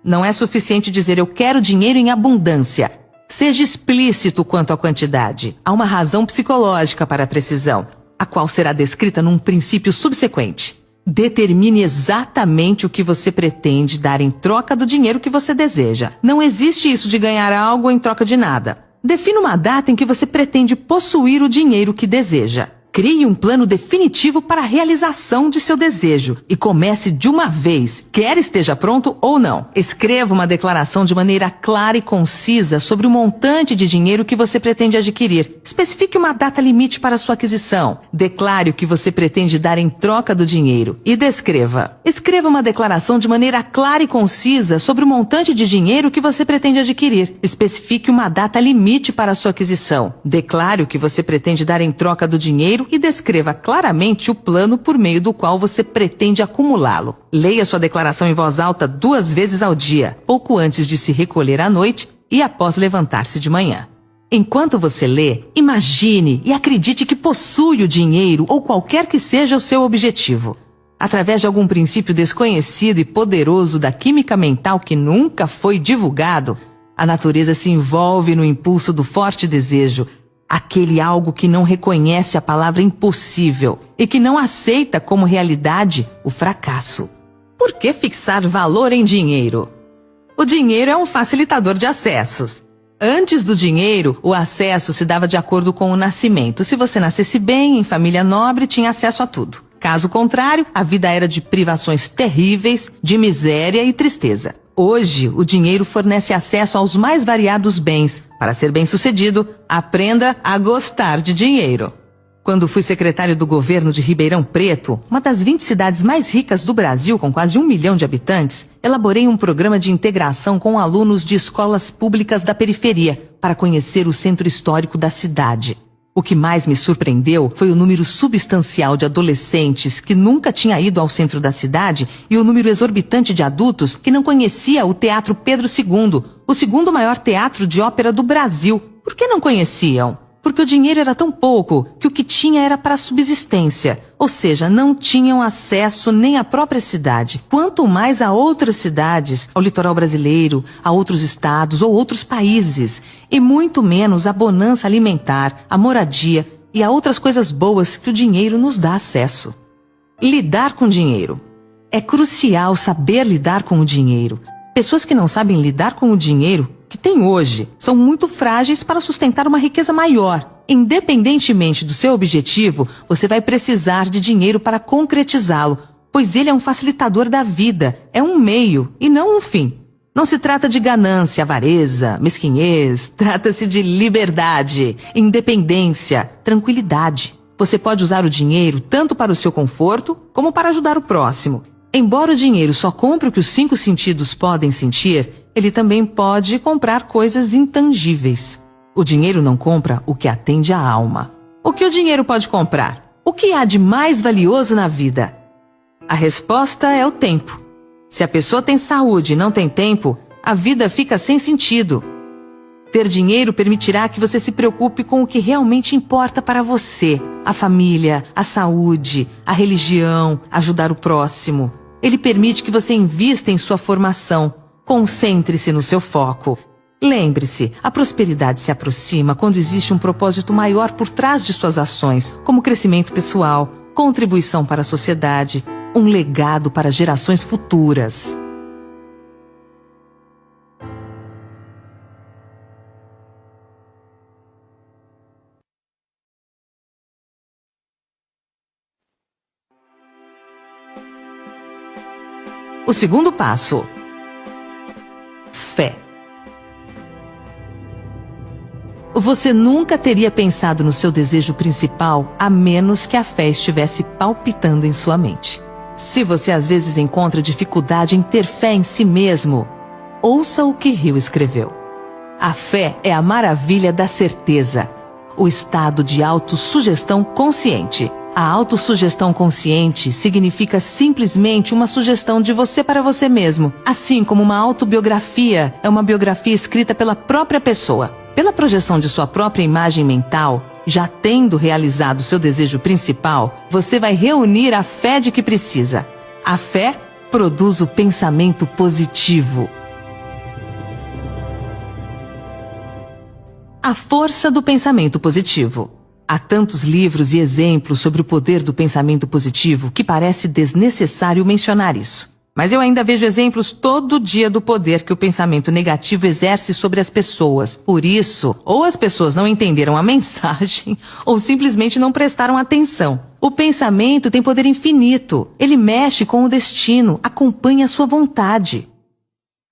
Não é suficiente dizer eu quero dinheiro em abundância. Seja explícito quanto à quantidade. Há uma razão psicológica para a precisão, a qual será descrita num princípio subsequente. Determine exatamente o que você pretende dar em troca do dinheiro que você deseja. Não existe isso de ganhar algo em troca de nada. Defina uma data em que você pretende possuir o dinheiro que deseja. Crie um plano definitivo para a realização de seu desejo e comece de uma vez, quer esteja pronto ou não. Escreva uma declaração de maneira clara e concisa sobre o montante de dinheiro que você pretende adquirir. Especifique uma data limite para sua aquisição. Declare o que você pretende dar em troca do dinheiro e descreva. Escreva uma declaração de maneira clara e concisa sobre o montante de dinheiro que você pretende adquirir. Especifique uma data limite para sua aquisição. Declare o que você pretende dar em troca do dinheiro e descreva claramente o plano por meio do qual você pretende acumulá-lo. Leia sua declaração em voz alta 2 vezes ao dia, pouco antes de se recolher à noite e após levantar-se de manhã. Enquanto você lê, imagine e acredite que possui o dinheiro ou qualquer que seja o seu objetivo. Através de algum princípio desconhecido e poderoso da química mental que nunca foi divulgado, a natureza se envolve no impulso do forte desejo, Aquele algo que não reconhece a palavra impossível e que não aceita como realidade o fracasso. Por que fixar valor em dinheiro? O dinheiro é um facilitador de acessos. Antes do dinheiro, o acesso se dava de acordo com o nascimento. Se você nascesse bem, em família nobre, tinha acesso a tudo. Caso contrário, a vida era de privações terríveis, de miséria e tristeza. Hoje, o dinheiro fornece acesso aos mais variados bens. Para ser bem-sucedido, aprenda a gostar de dinheiro. Quando fui secretário do governo de Ribeirão Preto, uma das 20 cidades mais ricas do Brasil, com quase 1 milhão de habitantes, elaborei um programa de integração com alunos de escolas públicas da periferia para conhecer o centro histórico da cidade. O que mais me surpreendeu foi o número substancial de adolescentes que nunca tinha ido ao centro da cidade e o número exorbitante de adultos que não conhecia o Teatro Pedro II, o segundo maior teatro de ópera do Brasil. Por que não conheciam? Porque o dinheiro era tão pouco que o que tinha era para subsistência, ou seja, não tinham acesso nem à própria cidade, quanto mais a outras cidades, ao litoral brasileiro, a outros estados ou outros países, e muito menos à bonança alimentar, à moradia e a outras coisas boas que o dinheiro nos dá acesso. Lidar com dinheiro. É crucial saber lidar com o dinheiro. Pessoas que não sabem lidar com o dinheiro que tem hoje são muito frágeis para sustentar uma riqueza maior. Independentemente do seu objetivo, você vai precisar de dinheiro para concretizá-lo, pois ele é um facilitador da vida, é um meio e não um fim. Não se trata de ganância, avareza, mesquinhez, trata-se de liberdade, independência, tranquilidade. Você pode usar o dinheiro tanto para o seu conforto como para ajudar o próximo. Embora o dinheiro só compre o que os 5 sentidos podem sentir, ele também pode comprar coisas intangíveis. O dinheiro não compra o que atende à alma. O que o dinheiro pode comprar? O que há de mais valioso na vida? A resposta é o tempo. Se a pessoa tem saúde e não tem tempo, a vida fica sem sentido. Ter dinheiro permitirá que você se preocupe com o que realmente importa para você: a família, a saúde, a religião, ajudar o próximo. Ele permite que você invista em sua formação. Concentre-se no seu foco. Lembre-se, a prosperidade se aproxima quando existe um propósito maior por trás de suas ações, como crescimento pessoal, contribuição para a sociedade, um legado para gerações futuras. O segundo passo: fé. Você nunca teria pensado no seu desejo principal a menos que a fé estivesse palpitando em sua mente. Se você às vezes encontra dificuldade em ter fé em si mesmo, ouça o que Hill escreveu. A fé é a maravilha da certeza, o estado de autossugestão consciente. A autossugestão consciente significa simplesmente uma sugestão de você para você mesmo, assim como uma autobiografia é uma biografia escrita pela própria pessoa. Pela projeção de sua própria imagem mental, já tendo realizado seu desejo principal, você vai reunir a fé de que precisa. A fé produz o pensamento positivo. A força do pensamento positivo. Há tantos livros e exemplos sobre o poder do pensamento positivo que parece desnecessário mencionar isso. Mas eu ainda vejo exemplos todo dia do poder que o pensamento negativo exerce sobre as pessoas. Por isso, ou as pessoas não entenderam a mensagem, ou simplesmente não prestaram atenção. O pensamento tem poder infinito. Ele mexe com o destino, acompanha a sua vontade.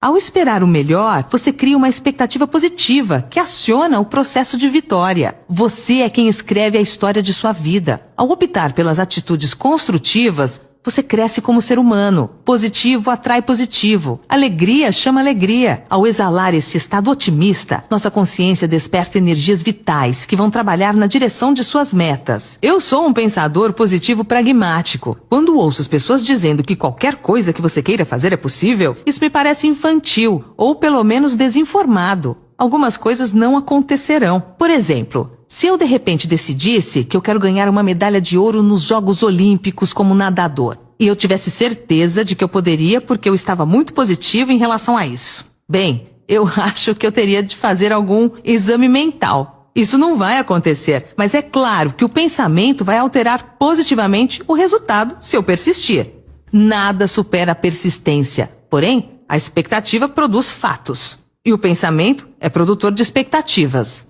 Ao esperar o melhor, você cria uma expectativa positiva, que aciona o processo de vitória. Você é quem escreve a história de sua vida. Ao optar pelas atitudes construtivas, você cresce como ser humano. Positivo atrai positivo. Alegria chama alegria. Ao exalar esse estado otimista, nossa consciência desperta energias vitais que vão trabalhar na direção de suas metas. Eu sou um pensador positivo pragmático. Quando ouço as pessoas dizendo que qualquer coisa que você queira fazer é possível, isso me parece infantil, ou pelo menos desinformado. Algumas coisas não acontecerão. Por exemplo, se eu de repente decidisse que eu quero ganhar uma medalha de ouro nos Jogos Olímpicos como nadador, e eu tivesse certeza de que eu poderia porque eu estava muito positivo em relação a isso, bem, eu acho que eu teria de fazer algum exame mental. isso não vai acontecer, mas é claro que o pensamento vai alterar positivamente o resultado se eu persistir. Nada supera a persistência, porém, a expectativa produz fatos, e o pensamento é produtor de expectativas.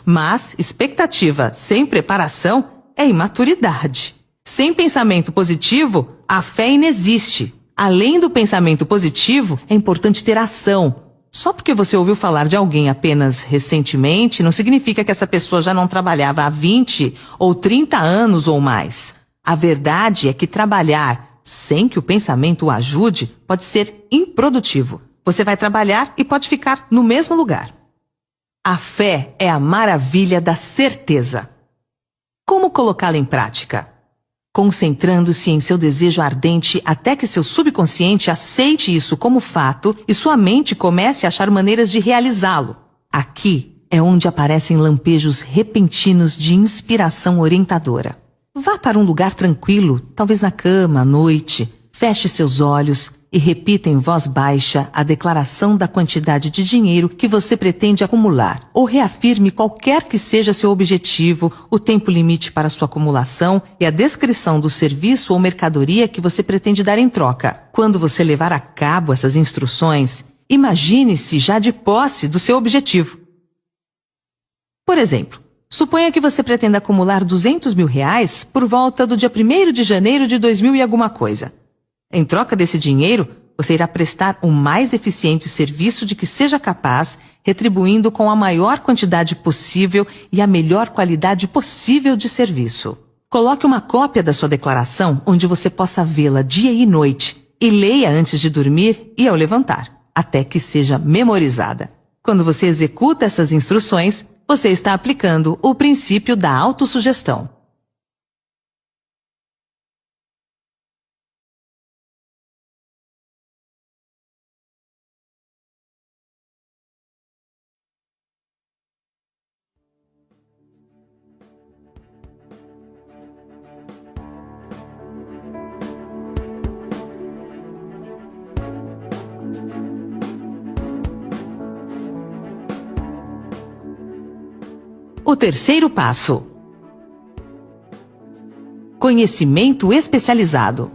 Mas expectativa sem preparação é imaturidade. Sem pensamento positivo, a fé inexiste. Além do pensamento positivo, é importante ter ação. Só porque você ouviu falar de alguém apenas recentemente, não significa que essa pessoa já não trabalhava há 20 ou 30 anos ou mais. A verdade é que trabalhar sem que o pensamento o ajude pode ser improdutivo. Você vai trabalhar e pode ficar no mesmo lugar. A fé é a maravilha da certeza. Como colocá-la em prática? Concentrando-se em seu desejo ardente até que seu subconsciente aceite isso como fato e sua mente comece a achar maneiras de realizá-lo. Aqui é onde aparecem lampejos repentinos de inspiração orientadora. Vá para um lugar tranquilo, talvez na cama, à noite, feche seus olhos e repita em voz baixa a declaração da quantidade de dinheiro que você pretende acumular, ou reafirme qualquer que seja seu objetivo, o tempo limite para sua acumulação e a descrição do serviço ou mercadoria que você pretende dar em troca. Quando você levar a cabo essas instruções, imagine-se já de posse do seu objetivo. Por exemplo, suponha que você pretenda acumular R$200 mil por volta do dia 1º de janeiro de 2000 e alguma coisa. Em troca desse dinheiro, você irá prestar o mais eficiente serviço de que seja capaz, retribuindo com a maior quantidade possível e a melhor qualidade possível de serviço. Coloque uma cópia da sua declaração onde você possa vê-la dia e noite e leia antes de dormir e ao levantar, até que seja memorizada. Quando você executa essas instruções, você está aplicando o princípio da autossugestão. O terceiro passo: conhecimento especializado.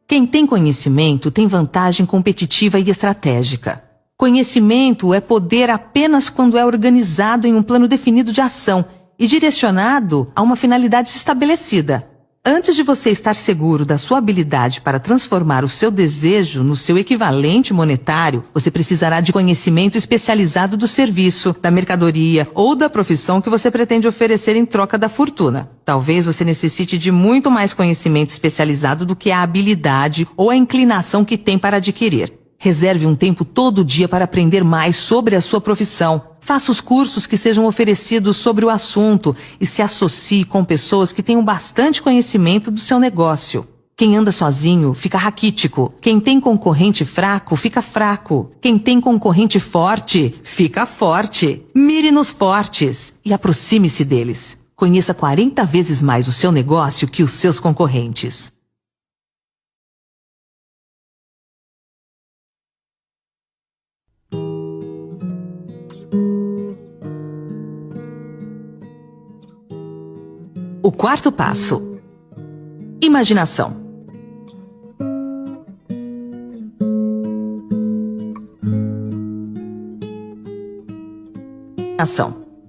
Quem tem conhecimento tem vantagem competitiva e estratégica. Conhecimento é poder apenas quando é organizado em um plano definido de ação e direcionado a uma finalidade estabelecida. Antes de você estar seguro da sua habilidade para transformar o seu desejo no seu equivalente monetário, você precisará de conhecimento especializado do serviço, da mercadoria ou da profissão que você pretende oferecer em troca da fortuna. Talvez você necessite de muito mais conhecimento especializado do que a habilidade ou a inclinação que tem para adquirir. Reserve um tempo todo dia para aprender mais sobre a sua profissão. Faça os cursos que sejam oferecidos sobre o assunto e se associe com pessoas que tenham bastante conhecimento do seu negócio. Quem anda sozinho fica raquítico. Quem tem concorrente fraco fica fraco. Quem tem concorrente forte fica forte. Mire nos fortes e aproxime-se deles. Conheça 40 vezes mais o seu negócio que os seus concorrentes. O quarto passo: imaginação.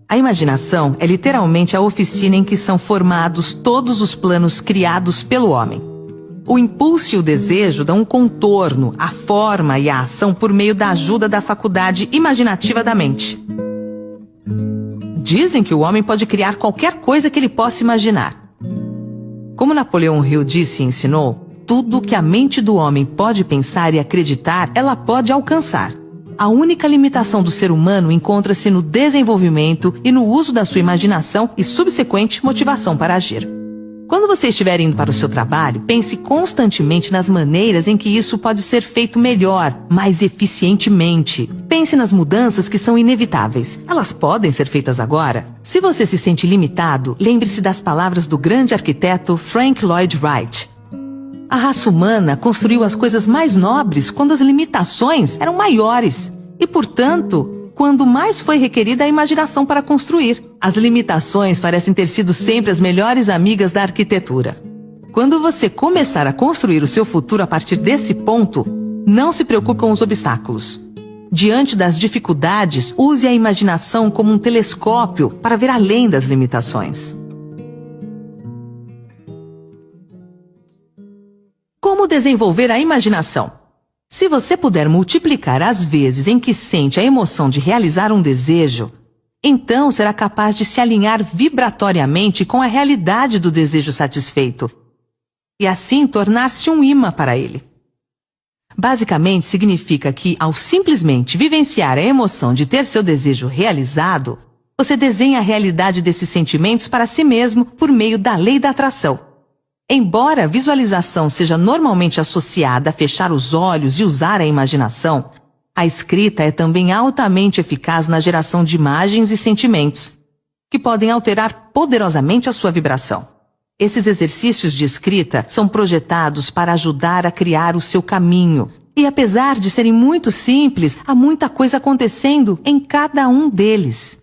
A imaginação é literalmente a oficina em que são formados todos os planos criados pelo homem. O impulso e o desejo dão um contorno, a forma e a ação por meio da ajuda da faculdade imaginativa da mente. Dizem que o homem pode criar qualquer coisa que ele possa imaginar. Como Napoleão Hill disse e ensinou, tudo que a mente do homem pode pensar e acreditar, ela pode alcançar. A única limitação do ser humano encontra-se no desenvolvimento e no uso da sua imaginação e subsequente motivação para agir. Quando você estiver indo para o seu trabalho, pense constantemente nas maneiras em que isso pode ser feito melhor, mais eficientemente. Pense nas mudanças que são inevitáveis. Elas podem ser feitas agora. Se você se sente limitado, lembre-se das palavras do grande arquiteto Frank Lloyd Wright. A raça humana construiu as coisas mais nobres quando as limitações eram maiores e, portanto, quando mais foi requerida a imaginação para construir. As limitações parecem ter sido sempre as melhores amigas da arquitetura. Quando você começar a construir o seu futuro a partir desse ponto, não se preocupe com os obstáculos. Diante das dificuldades, use a imaginação como um telescópio para ver além das limitações. Como desenvolver a imaginação? Se você puder multiplicar as vezes em que sente a emoção de realizar um desejo, então será capaz de se alinhar vibratoriamente com a realidade do desejo satisfeito e assim tornar-se um imã para ele. Basicamente significa que, ao simplesmente vivenciar a emoção de ter seu desejo realizado, você desenha a realidade desses sentimentos para si mesmo por meio da lei da atração. Embora a visualização seja normalmente associada a fechar os olhos e usar a imaginação, a escrita é também altamente eficaz na geração de imagens e sentimentos, que podem alterar poderosamente a sua vibração. Esses exercícios de escrita são projetados para ajudar a criar o seu caminho, e apesar de serem muito simples, há muita coisa acontecendo em cada um deles.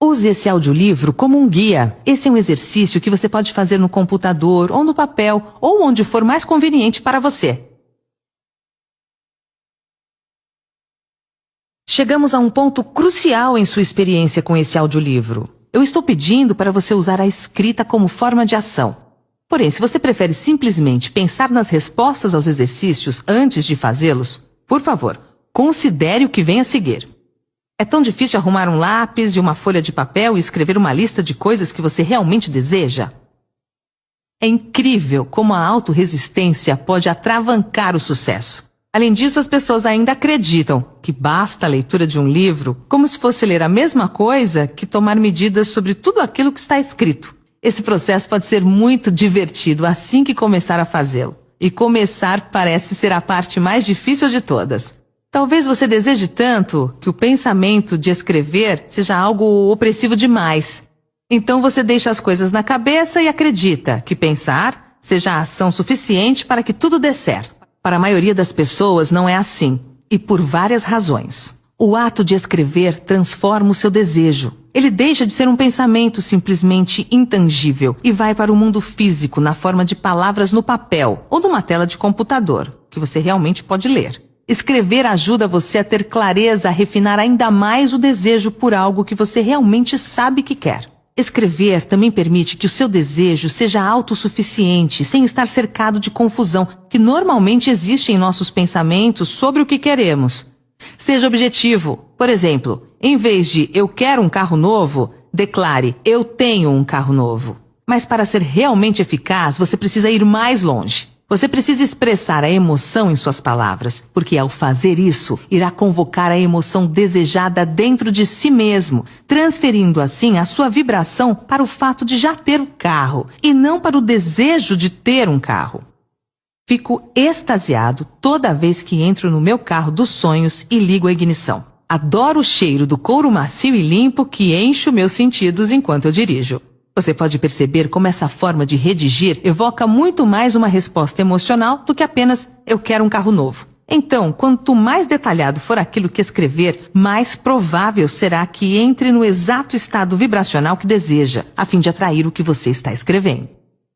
Use esse audiolivro como um guia. Esse é um exercício que você pode fazer no computador ou no papel, ou onde for mais conveniente para você. Chegamos a um ponto crucial em sua experiência com esse audiolivro. Eu estou pedindo para você usar a escrita como forma de ação. Porém, se você prefere simplesmente pensar nas respostas aos exercícios antes de fazê-los, por favor, considere o que vem a seguir. É tão difícil arrumar um lápis e uma folha de papel e escrever uma lista de coisas que você realmente deseja? É incrível como a autorresistência pode atravancar o sucesso. Além disso, as pessoas ainda acreditam que basta a leitura de um livro como se fosse ler a mesma coisa que tomar medidas sobre tudo aquilo que está escrito. Esse processo pode ser muito divertido assim que começar a fazê-lo. E começar parece ser a parte mais difícil de todas. Talvez você deseje tanto que o pensamento de escrever seja algo opressivo demais. Então você deixa as coisas na cabeça e acredita que pensar seja a ação suficiente para que tudo dê certo. Para a maioria das pessoas não é assim, e por várias razões. O ato de escrever transforma o seu desejo. Ele deixa de ser um pensamento simplesmente intangível e vai para o mundo físico na forma de palavras no papel ou numa tela de computador, que você realmente pode ler. Escrever ajuda você a ter clareza, a refinar ainda mais o desejo por algo que você realmente sabe que quer. Escrever também permite que o seu desejo seja autossuficiente, sem estar cercado de confusão, que normalmente existe em nossos pensamentos sobre o que queremos. Seja objetivo. Por exemplo, em vez de "eu quero um carro novo", declare "eu tenho um carro novo". Mas para ser realmente eficaz, você precisa ir mais longe. Você precisa expressar a emoção em suas palavras, porque ao fazer isso, irá convocar a emoção desejada dentro de si mesmo, transferindo assim a sua vibração para o fato de já ter o carro, e não para o desejo de ter um carro. Fico extasiado toda vez que entro no meu carro dos sonhos e ligo a ignição. Adoro o cheiro do couro macio e limpo que enche os meus sentidos enquanto eu dirijo. Você pode perceber como essa forma de redigir evoca muito mais uma resposta emocional do que apenas "eu quero um carro novo". Então, quanto mais detalhado for aquilo que escrever, mais provável será que entre no exato estado vibracional que deseja, a fim de atrair o que você está escrevendo.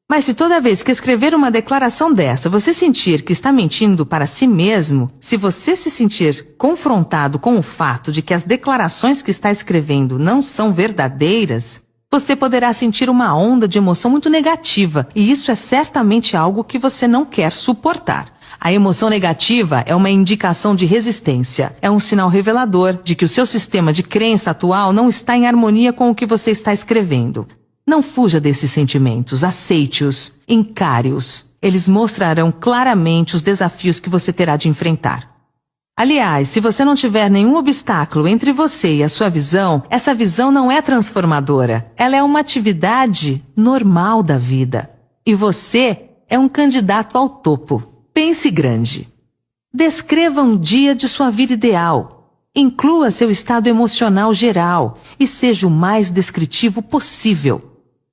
Mas se toda vez que escrever uma declaração dessa você sentir que está mentindo para si mesmo, se você se sentir confrontado com o fato de que as declarações que está escrevendo não são verdadeiras, você poderá sentir uma onda de emoção muito negativa, e isso é certamente algo que você não quer suportar. A emoção negativa é uma indicação de resistência. É um sinal revelador de que o seu sistema de crença atual não está em harmonia com o que você está escrevendo. Não fuja desses sentimentos, aceite-os, encare-os. Eles mostrarão claramente os desafios que você terá de enfrentar. Aliás, se você não tiver nenhum obstáculo entre você e a sua visão, essa visão não é transformadora. Ela é uma atividade normal da vida. E você é um candidato ao topo. Pense grande. Descreva um dia de sua vida ideal. Inclua seu estado emocional geral e seja o mais descritivo possível.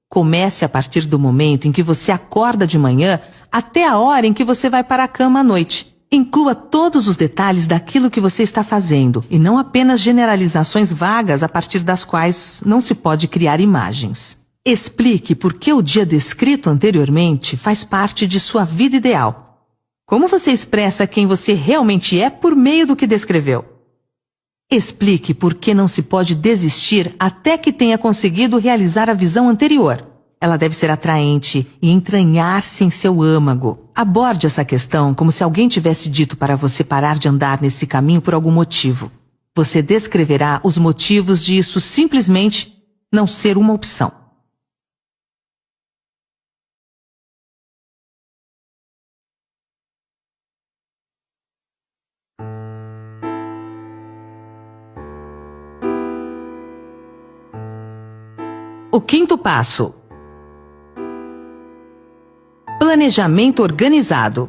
Comece a partir do momento em que você acorda de manhã até a hora em que você vai para a cama à noite. Inclua todos os detalhes daquilo que você está fazendo e não apenas generalizações vagas a partir das quais não se pode criar imagens. Explique por que o dia descrito anteriormente faz parte de sua vida ideal. Como você expressa quem você realmente é por meio do que descreveu? Explique por que não se pode desistir até que tenha conseguido realizar a visão anterior. Ela deve ser atraente e entranhar-se em seu âmago. Aborde essa questão como se alguém tivesse dito para você parar de andar nesse caminho por algum motivo. Você descreverá os motivos de isso simplesmente não ser uma opção. O quinto passo: planejamento organizado.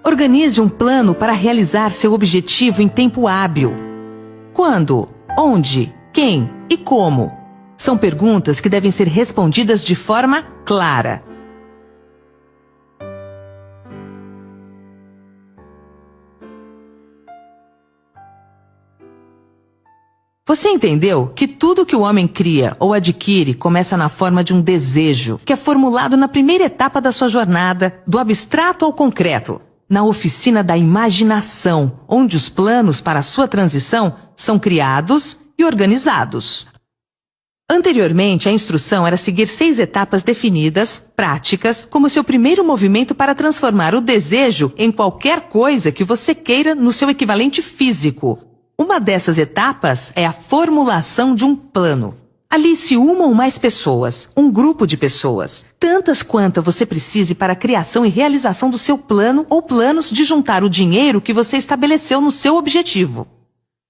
Organize um plano para realizar seu objetivo em tempo hábil. Quando, onde, quem e como? São perguntas que devem ser respondidas de forma clara. Você entendeu que tudo que o homem cria ou adquire começa na forma de um desejo, que é formulado na primeira etapa da sua jornada, do abstrato ao concreto, na oficina da imaginação, onde os planos para a sua transição são criados e organizados. Anteriormente, a instrução era seguir 6 etapas definidas, práticas, como seu primeiro movimento para transformar o desejo em qualquer coisa que você queira no seu equivalente físico. Uma dessas etapas é a formulação de um plano. Alice uma ou mais pessoas, um grupo de pessoas, tantas quantas você precise para a criação e realização do seu plano ou planos de juntar o dinheiro que você estabeleceu no seu objetivo.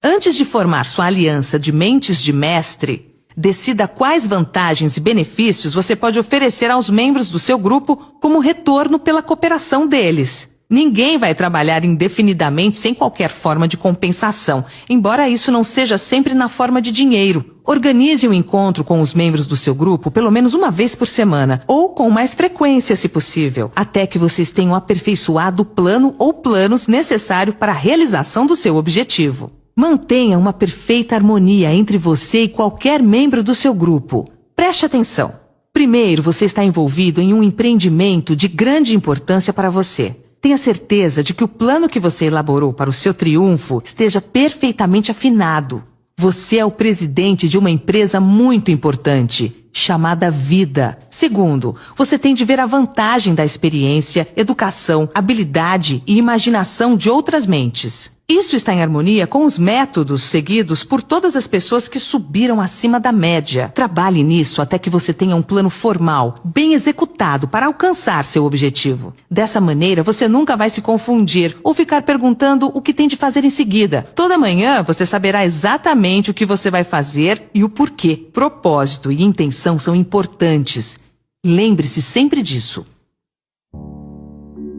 Antes de formar sua aliança de mentes de mestre, decida quais vantagens e benefícios você pode oferecer aos membros do seu grupo como retorno pela cooperação deles. Ninguém vai trabalhar indefinidamente sem qualquer forma de compensação, embora isso não seja sempre na forma de dinheiro. Organize um encontro com os membros do seu grupo pelo menos uma vez por semana, ou com mais frequência se possível, até que vocês tenham aperfeiçoado o plano ou planos necessários para a realização do seu objetivo. Mantenha uma perfeita harmonia entre você e qualquer membro do seu grupo. Preste atenção. Primeiro, você está envolvido em um empreendimento de grande importância para você. Tenha certeza de que o plano que você elaborou para o seu triunfo esteja perfeitamente afinado. Você é o presidente de uma empresa muito importante, chamada Vida. Segundo, você tem de ver a vantagem da experiência, educação, habilidade e imaginação de outras mentes. Isso está em harmonia com os métodos seguidos por todas as pessoas que subiram acima da média. Trabalhe nisso até que você tenha um plano formal, bem executado para alcançar seu objetivo. Dessa maneira, você nunca vai se confundir ou ficar perguntando o que tem de fazer em seguida. Toda manhã, você saberá exatamente o que você vai fazer e o porquê. Propósito e intenção são importantes. Lembre-se sempre disso.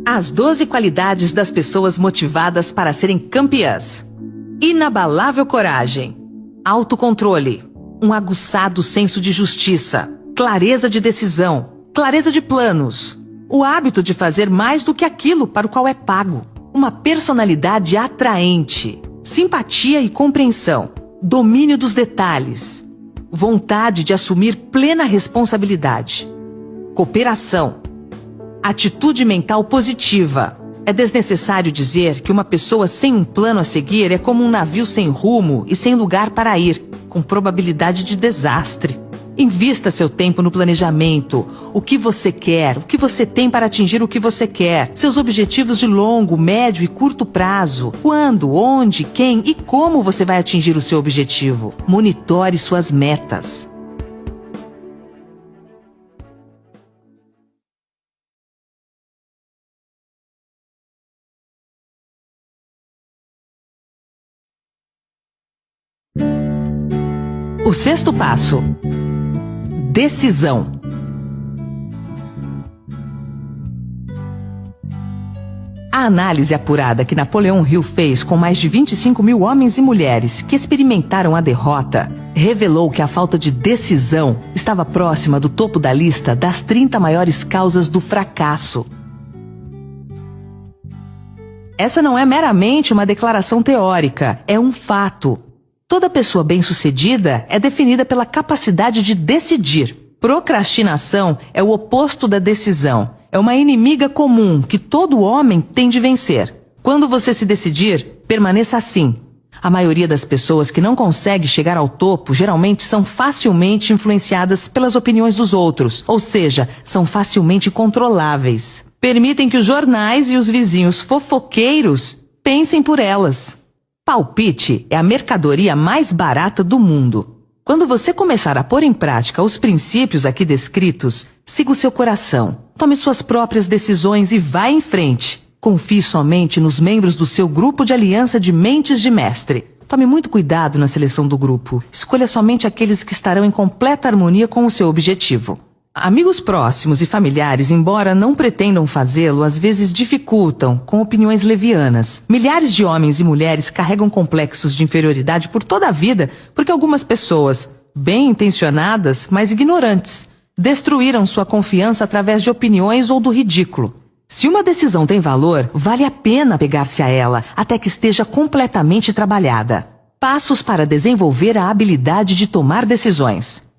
As 12 qualidades das pessoas motivadas para serem campeãs. Inabalável coragem, autocontrole, um aguçado senso de justiça, clareza de decisão, clareza de planos, o hábito de fazer mais do que aquilo para o qual é pago, uma personalidade atraente, simpatia e compreensão, domínio dos detalhes, vontade de assumir plena responsabilidade, cooperação, atitude mental positiva. É desnecessário dizer que uma pessoa sem um plano a seguir é como um navio sem rumo e sem lugar para ir, com probabilidade de desastre. Invista seu tempo no planejamento. O que você quer, o que você tem para atingir o que você quer, seus objetivos de longo, médio e curto prazo. Quando, onde, quem e como você vai atingir o seu objetivo. Monitore suas metas. O sexto passo: decisão. A análise apurada que Napoleão Hill fez com mais de 25 mil homens e mulheres que experimentaram a derrota revelou que a falta de decisão estava próxima do topo da lista das 30 maiores causas do fracasso. Essa não é meramente uma declaração teórica, é um fato. Toda pessoa bem-sucedida é definida pela capacidade de decidir. Procrastinação é o oposto da decisão. É uma inimiga comum que todo homem tem de vencer. Quando você se decidir, permaneça assim. A maioria das pessoas que não consegue chegar ao topo geralmente são facilmente influenciadas pelas opiniões dos outros, ou seja, são facilmente controláveis. Permitem que os jornais e os vizinhos fofoqueiros pensem por elas. Palpite é a mercadoria mais barata do mundo. Quando você começar a pôr em prática os princípios aqui descritos, siga o seu coração, tome suas próprias decisões e vá em frente. Confie somente nos membros do seu grupo de aliança de mentes de mestre. Tome muito cuidado na seleção do grupo. Escolha somente aqueles que estarão em completa harmonia com o seu objetivo. Amigos próximos e familiares, embora não pretendam fazê-lo, às vezes dificultam com opiniões levianas. Milhares de homens e mulheres carregam complexos de inferioridade por toda a vida porque algumas pessoas, bem intencionadas, mas ignorantes, destruíram sua confiança através de opiniões ou do ridículo. Se uma decisão tem valor, vale a pena pegar-se a ela até que esteja completamente trabalhada. Passos para desenvolver a habilidade de tomar decisões.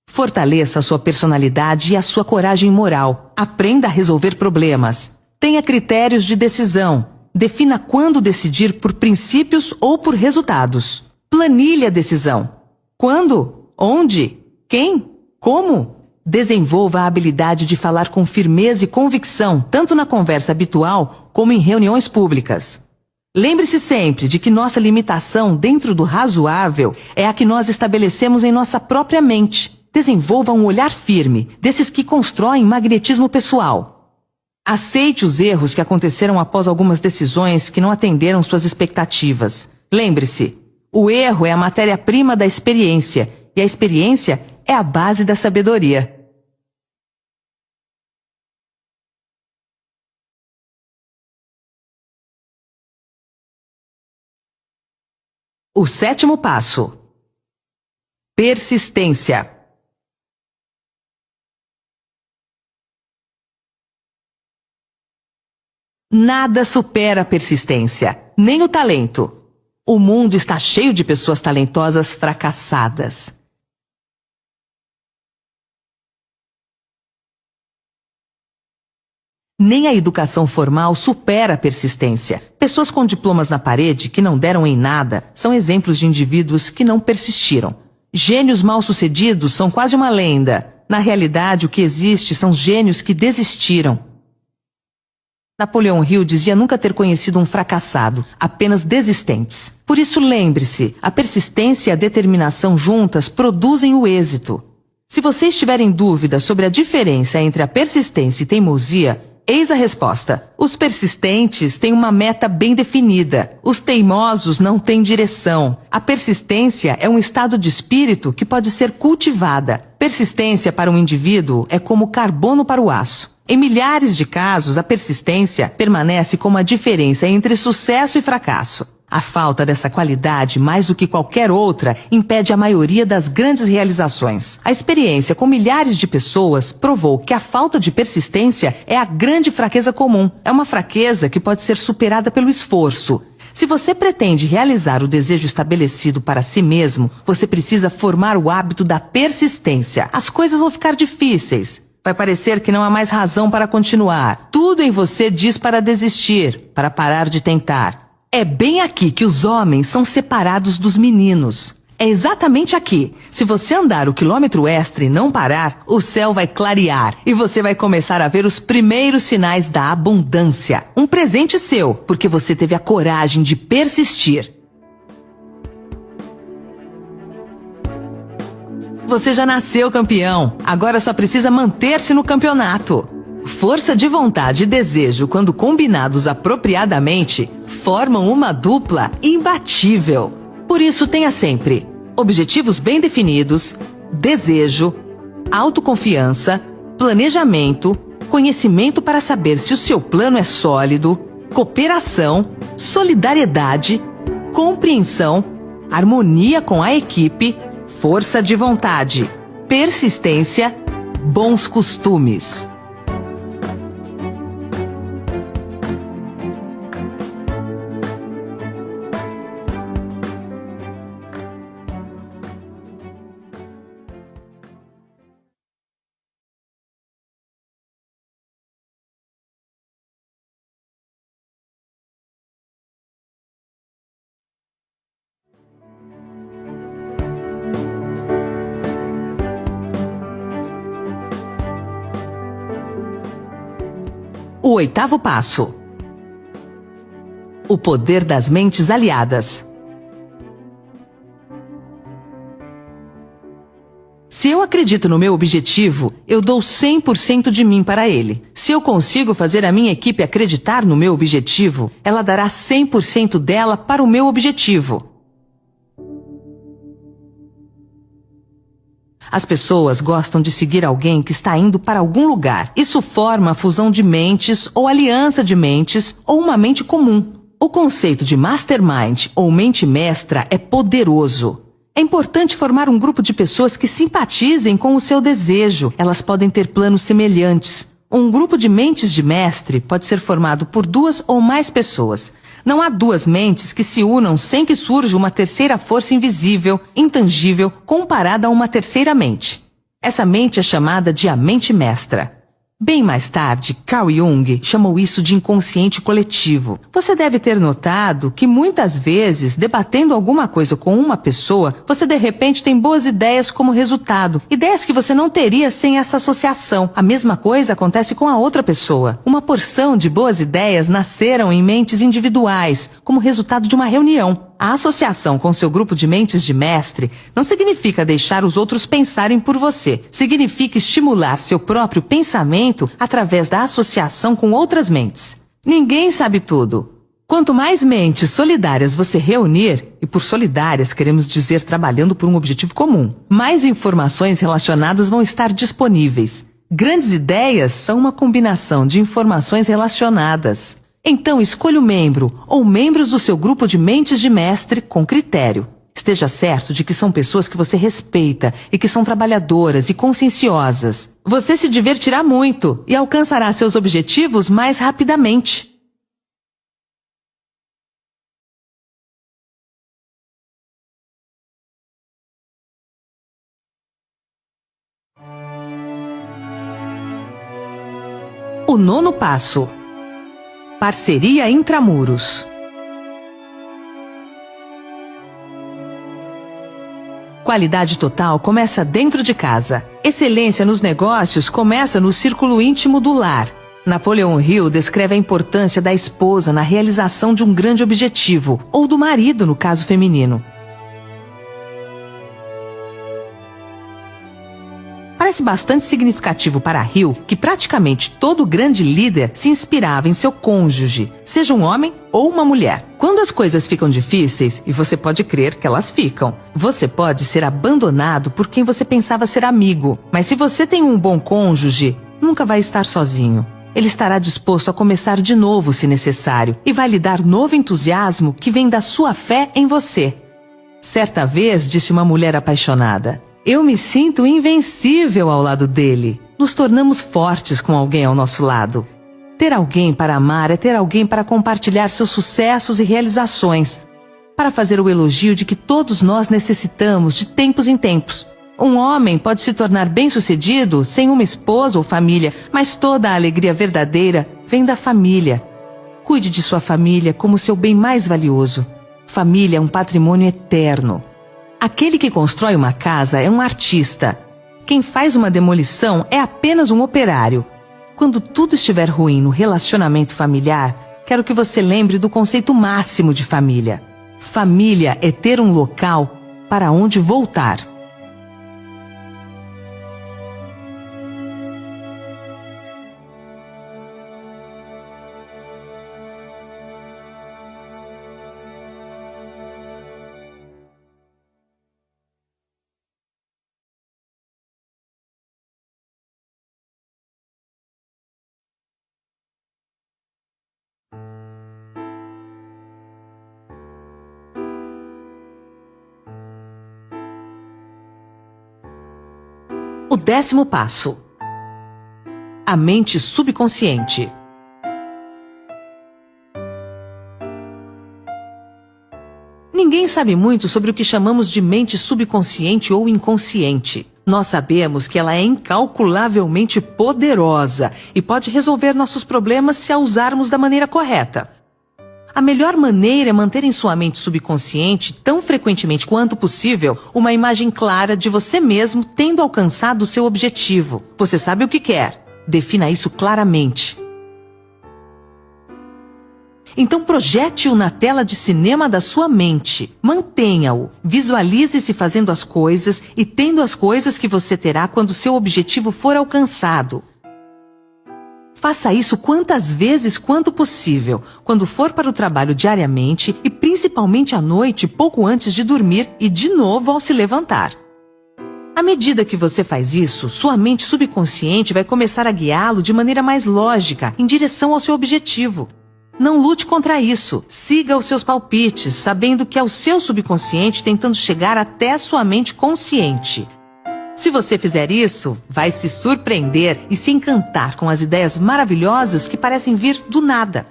Fortaleça a sua personalidade e a sua coragem moral. Aprenda a resolver problemas. Tenha critérios de decisão. Defina quando decidir por princípios ou por resultados. Planilhe a decisão. Quando? Onde? Quem? Como? Desenvolva a habilidade de falar com firmeza e convicção, tanto na conversa habitual como em reuniões públicas. Lembre-se sempre de que nossa limitação dentro do razoável é a que nós estabelecemos em nossa própria mente. Desenvolva um olhar firme, desses que constroem magnetismo pessoal. Aceite os erros que aconteceram após algumas decisões que não atenderam suas expectativas. Lembre-se, o erro é a matéria-prima da experiência, e a experiência é a base da sabedoria. O sétimo passo: persistência. Nada supera a persistência, nem o talento. O mundo está cheio de pessoas talentosas fracassadas. Nem a educação formal supera a persistência. Pessoas com diplomas na parede que não deram em nada são exemplos de indivíduos que não persistiram. Gênios mal-sucedidos são quase uma lenda. Na realidade, o que existe são gênios que desistiram. Napoleão Hill dizia nunca ter conhecido um fracassado, apenas desistentes. Por isso lembre-se, a persistência e a determinação juntas produzem o êxito. Se você estiver em dúvida sobre a diferença entre a persistência e teimosia, eis a resposta. Os persistentes têm uma meta bem definida. Os teimosos não têm direção. A persistência é um estado de espírito que pode ser cultivada. Persistência para um indivíduo é como carbono para o aço. Em milhares de casos, a persistência permanece como a diferença entre sucesso e fracasso. A falta dessa qualidade, mais do que qualquer outra, impede a maioria das grandes realizações. A experiência com milhares de pessoas provou que a falta de persistência é a grande fraqueza comum. É uma fraqueza que pode ser superada pelo esforço. Se você pretende realizar o desejo estabelecido para si mesmo, você precisa formar o hábito da persistência. As coisas vão ficar difíceis. Vai parecer que não há mais razão para continuar. Tudo em você diz para desistir, para parar de tentar. É bem aqui que os homens são separados dos meninos. É exatamente aqui. Se você andar o quilômetro extra e não parar, o céu vai clarear e você vai começar a ver os primeiros sinais da abundância. Um presente seu, porque você teve a coragem de persistir. Você já nasceu campeão, agora só precisa manter-se no campeonato. Força de vontade e desejo, quando combinados apropriadamente, formam uma dupla imbatível. Por isso tenha sempre objetivos bem definidos, desejo, autoconfiança, planejamento, conhecimento para saber se o seu plano é sólido, cooperação, solidariedade, compreensão, harmonia com a equipe, força de vontade, persistência, bons costumes. O 8º passo: o poder das mentes aliadas. Se eu acredito no meu objetivo, eu dou 100% de mim para ele. Se eu consigo fazer a minha equipe acreditar no meu objetivo, ela dará 100% dela para o meu objetivo. As pessoas gostam de seguir alguém que está indo para algum lugar. Isso forma a fusão de mentes ou aliança de mentes ou uma mente comum. O conceito de mastermind ou mente mestra é poderoso. É importante formar um grupo de pessoas que simpatizem com o seu desejo. Elas podem ter planos semelhantes. Um grupo de mentes de mestre pode ser formado por 2 ou mais pessoas. Não há 2 mentes que se unam sem que surja uma terceira força invisível, intangível, comparada a uma terceira mente. Essa mente é chamada de a mente mestra. Bem mais tarde, Carl Jung chamou isso de inconsciente coletivo. Você deve ter notado que muitas vezes, debatendo alguma coisa com uma pessoa, você de repente tem boas ideias como resultado. Ideias que você não teria sem essa associação. A mesma coisa acontece com a outra pessoa. Uma porção de boas ideias nasceram em mentes individuais, como resultado de uma reunião. A associação com seu grupo de mentes de mestre não significa deixar os outros pensarem por você. Significa estimular seu próprio pensamento através da associação com outras mentes. Ninguém sabe tudo. Quanto mais mentes solidárias você reunir, e por solidárias queremos dizer trabalhando por um objetivo comum, mais informações relacionadas vão estar disponíveis. Grandes ideias são uma combinação de informações relacionadas. Então escolha o membro ou membros do seu grupo de mentes de mestre com critério. Esteja certo de que são pessoas que você respeita e que são trabalhadoras e conscienciosas. Você se divertirá muito e alcançará seus objetivos mais rapidamente. O 9º passo: parceria intramuros. Qualidade total começa dentro de casa. Excelência nos negócios começa no círculo íntimo do lar. Napoleão Hill descreve a importância da esposa na realização de um grande objetivo, ou do marido no caso feminino. Parece bastante significativo para Hill que praticamente todo grande líder se inspirava em seu cônjuge, seja um homem ou uma mulher. Quando as coisas ficam difíceis, e você pode crer que elas ficam, você pode ser abandonado por quem você pensava ser amigo. Mas se você tem um bom cônjuge, nunca vai estar sozinho. Ele estará disposto a começar de novo se necessário e vai lhe dar novo entusiasmo que vem da sua fé em você. Certa vez, disse uma mulher apaixonada: "Eu me sinto invencível ao lado dele." Nos tornamos fortes com alguém ao nosso lado. Ter alguém para amar é ter alguém para compartilhar seus sucessos e realizações, para fazer o elogio de que todos nós necessitamos de tempos em tempos. Um homem pode se tornar bem-sucedido sem uma esposa ou família, mas toda a alegria verdadeira vem da família. Cuide de sua família como seu bem mais valioso. Família é um patrimônio eterno. Aquele que constrói uma casa é um artista. Quem faz uma demolição é apenas um operário. Quando tudo estiver ruim no relacionamento familiar, quero que você lembre do conceito máximo de família. Família é ter um local para onde voltar. O 10º passo: a mente subconsciente. Ninguém sabe muito sobre o que chamamos de mente subconsciente ou inconsciente. Nós sabemos que ela é incalculavelmente poderosa e pode resolver nossos problemas se a usarmos da maneira correta. A melhor maneira é manter em sua mente subconsciente, tão frequentemente quanto possível, uma imagem clara de você mesmo tendo alcançado o seu objetivo. Você sabe o que quer. Defina isso claramente. Então projete-o na tela de cinema da sua mente. Mantenha-o. Visualize-se fazendo as coisas e tendo as coisas que você terá quando seu objetivo for alcançado. Faça isso quantas vezes quanto possível, quando for para o trabalho diariamente e principalmente à noite, pouco antes de dormir e de novo ao se levantar. À medida que você faz isso, sua mente subconsciente vai começar a guiá-lo de maneira mais lógica, em direção ao seu objetivo. Não lute contra isso. Siga os seus palpites, sabendo que é o seu subconsciente tentando chegar até a sua mente consciente. Se você fizer isso, vai se surpreender e se encantar com as ideias maravilhosas que parecem vir do nada.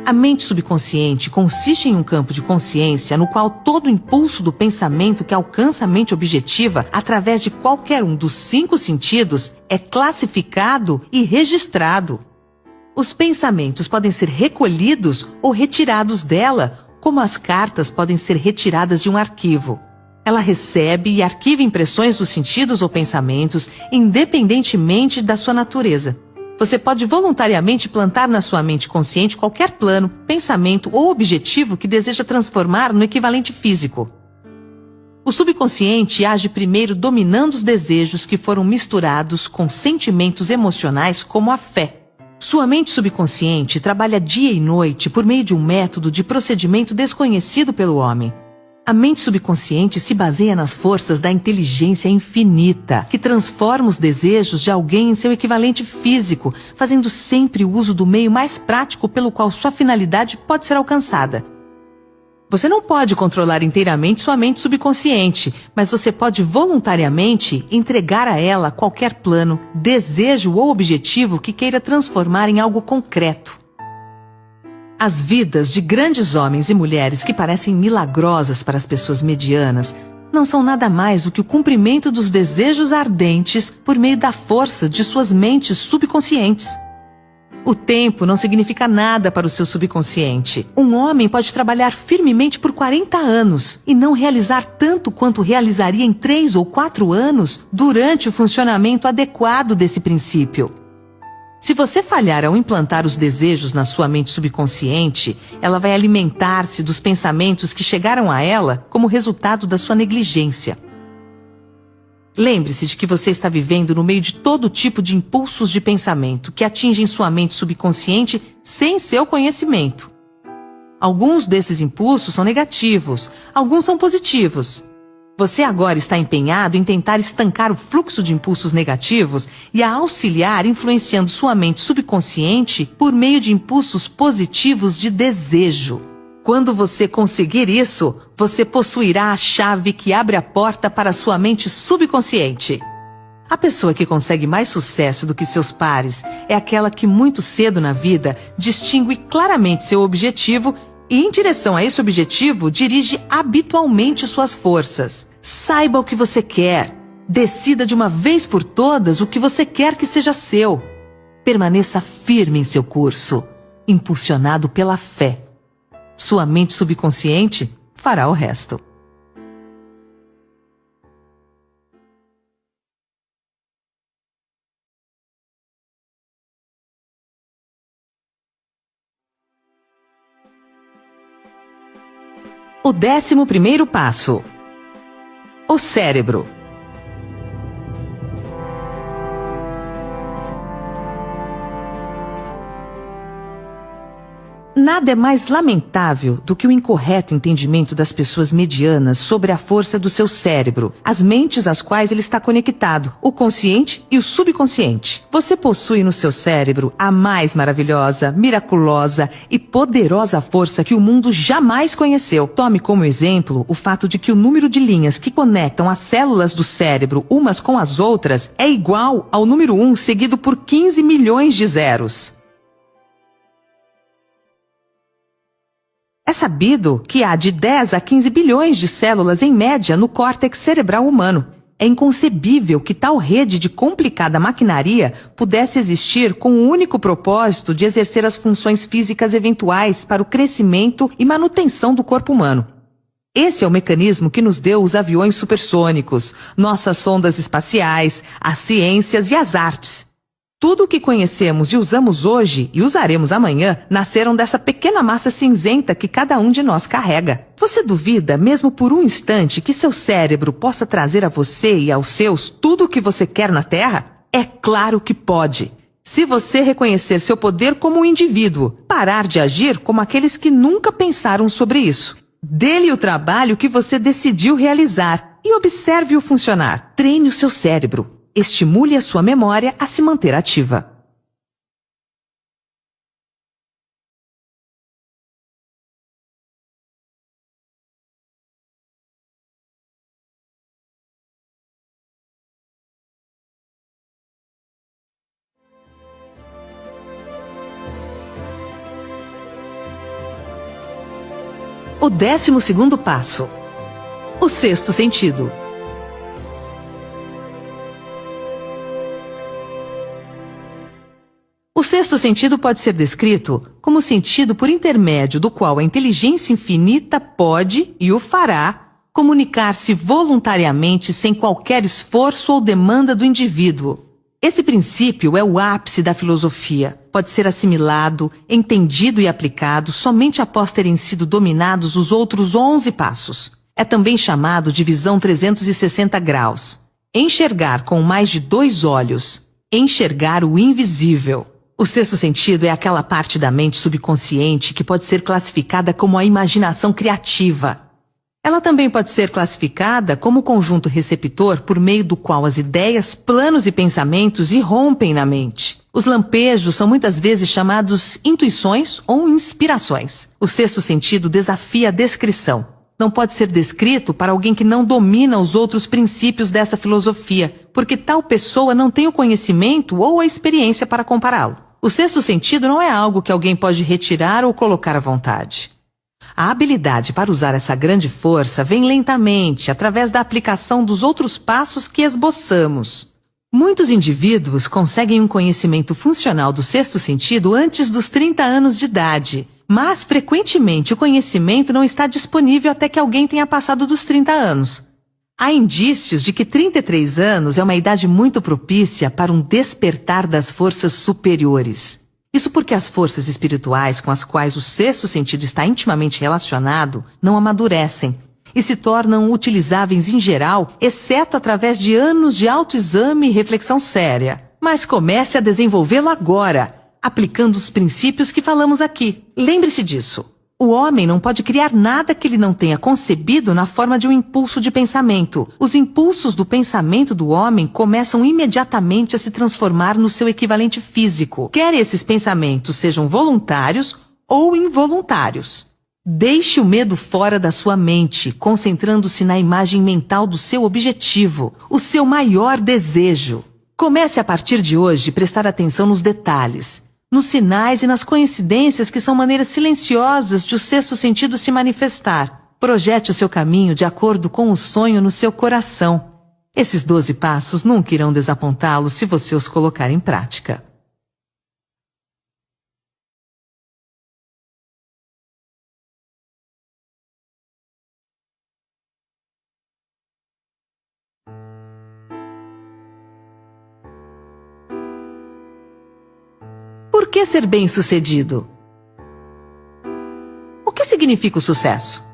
A mente subconsciente consiste em um campo de consciência no qual todo o impulso do pensamento que alcança a mente objetiva através de qualquer um dos 5 sentidos é classificado e registrado. Os pensamentos podem ser recolhidos ou retirados dela, como as cartas podem ser retiradas de um arquivo. Ela recebe e arquiva impressões dos sentidos ou pensamentos, independentemente da sua natureza. Você pode voluntariamente plantar na sua mente consciente qualquer plano, pensamento ou objetivo que deseja transformar no equivalente físico. O subconsciente age primeiro dominando os desejos que foram misturados com sentimentos emocionais como a fé. Sua mente subconsciente trabalha dia e noite por meio de um método de procedimento desconhecido pelo homem. A mente subconsciente se baseia nas forças da inteligência infinita, que transforma os desejos de alguém em seu equivalente físico, fazendo sempre uso do meio mais prático pelo qual sua finalidade pode ser alcançada. Você não pode controlar inteiramente sua mente subconsciente, mas você pode voluntariamente entregar a ela qualquer plano, desejo ou objetivo que queira transformar em algo concreto. As vidas de grandes homens e mulheres que parecem milagrosas para as pessoas medianas não são nada mais do que o cumprimento dos desejos ardentes por meio da força de suas mentes subconscientes. O tempo não significa nada para o seu subconsciente. Um homem pode trabalhar firmemente por 40 anos e não realizar tanto quanto realizaria em 3 ou 4 anos durante o funcionamento adequado desse princípio. Se você falhar ao implantar os desejos na sua mente subconsciente, ela vai alimentar-se dos pensamentos que chegaram a ela como resultado da sua negligência. Lembre-se de que você está vivendo no meio de todo tipo de impulsos de pensamento que atingem sua mente subconsciente sem seu conhecimento. Alguns desses impulsos são negativos, alguns são positivos. Você agora está empenhado em tentar estancar o fluxo de impulsos negativos e a auxiliar influenciando sua mente subconsciente por meio de impulsos positivos de desejo. Quando você conseguir isso, você possuirá a chave que abre a porta para sua mente subconsciente. A pessoa que consegue mais sucesso do que seus pares é aquela que muito cedo na vida distingue claramente seu objetivo e, em direção a esse objetivo, dirige habitualmente suas forças. Saiba o que você quer. Decida de uma vez por todas o que você quer que seja seu. Permaneça firme em seu curso, impulsionado pela fé. Sua mente subconsciente fará o resto. O 11º passo: o cérebro. Nada é mais lamentável do que o incorreto entendimento das pessoas medianas sobre a força do seu cérebro, as mentes às quais ele está conectado, o consciente e o subconsciente. Você possui no seu cérebro a mais maravilhosa, miraculosa e poderosa força que o mundo jamais conheceu. Tome como exemplo o fato de que o número de linhas que conectam as células do cérebro umas com as outras é igual ao número 1 seguido por 15 milhões de zeros. É sabido que há de 10 a 15 bilhões de células em média no córtex cerebral humano. É inconcebível que tal rede de complicada maquinaria pudesse existir com o único propósito de exercer as funções físicas eventuais para o crescimento e manutenção do corpo humano. Esse é o mecanismo que nos deu os aviões supersônicos, nossas sondas espaciais, as ciências e as artes. Tudo o que conhecemos e usamos hoje e usaremos amanhã nasceram dessa pequena massa cinzenta que cada um de nós carrega. Você duvida, mesmo por um instante, que seu cérebro possa trazer a você e aos seus tudo o que você quer na Terra? É claro que pode. Se você reconhecer seu poder como um indivíduo, parar de agir como aqueles que nunca pensaram sobre isso. Dê-lhe o trabalho que você decidiu realizar e observe-o funcionar. Treine o seu cérebro. Estimule a sua memória a se manter ativa. O 12º passo. O sexto sentido. O sexto sentido pode ser descrito como o sentido por intermédio do qual a inteligência infinita pode, e o fará, comunicar-se voluntariamente sem qualquer esforço ou demanda do indivíduo. Esse princípio é o ápice da filosofia. Pode ser assimilado, entendido e aplicado somente após terem sido dominados os outros 11 passos. É também chamado de visão 360 graus. Enxergar com mais de 2 olhos. Enxergar o invisível. O sexto sentido é aquela parte da mente subconsciente que pode ser classificada como a imaginação criativa. Ela também pode ser classificada como o conjunto receptor por meio do qual as ideias, planos e pensamentos irrompem na mente. Os lampejos são muitas vezes chamados intuições ou inspirações. O sexto sentido desafia a descrição. Não pode ser descrito para alguém que não domina os outros princípios dessa filosofia, porque tal pessoa não tem o conhecimento ou a experiência para compará-lo. O sexto sentido não é algo que alguém pode retirar ou colocar à vontade. A habilidade para usar essa grande força vem lentamente, através da aplicação dos outros passos que esboçamos. Muitos indivíduos conseguem um conhecimento funcional do sexto sentido antes dos 30 anos de idade, mas frequentemente o conhecimento não está disponível até que alguém tenha passado dos 30 anos. Há indícios de que 33 anos é uma idade muito propícia para um despertar das forças superiores. Isso porque as forças espirituais com as quais o sexto sentido está intimamente relacionado não amadurecem e se tornam utilizáveis em geral, exceto através de anos de autoexame e reflexão séria. Mas comece a desenvolvê-lo agora, aplicando os princípios que falamos aqui. Lembre-se disso. O homem não pode criar nada que ele não tenha concebido na forma de um impulso de pensamento. Os impulsos do pensamento do homem começam imediatamente a se transformar no seu equivalente físico, quer esses pensamentos sejam voluntários ou involuntários. Deixe o medo fora da sua mente, concentrando-se na imagem mental do seu objetivo, o seu maior desejo. Comece a partir de hoje a prestar atenção nos detalhes, nos sinais e nas coincidências que são maneiras silenciosas de o sexto sentido se manifestar. Projete o seu caminho de acordo com o sonho no seu coração. Esses 12 passos nunca irão desapontá-lo se você os colocar em prática. Por que ser bem-sucedido? O que significa o sucesso?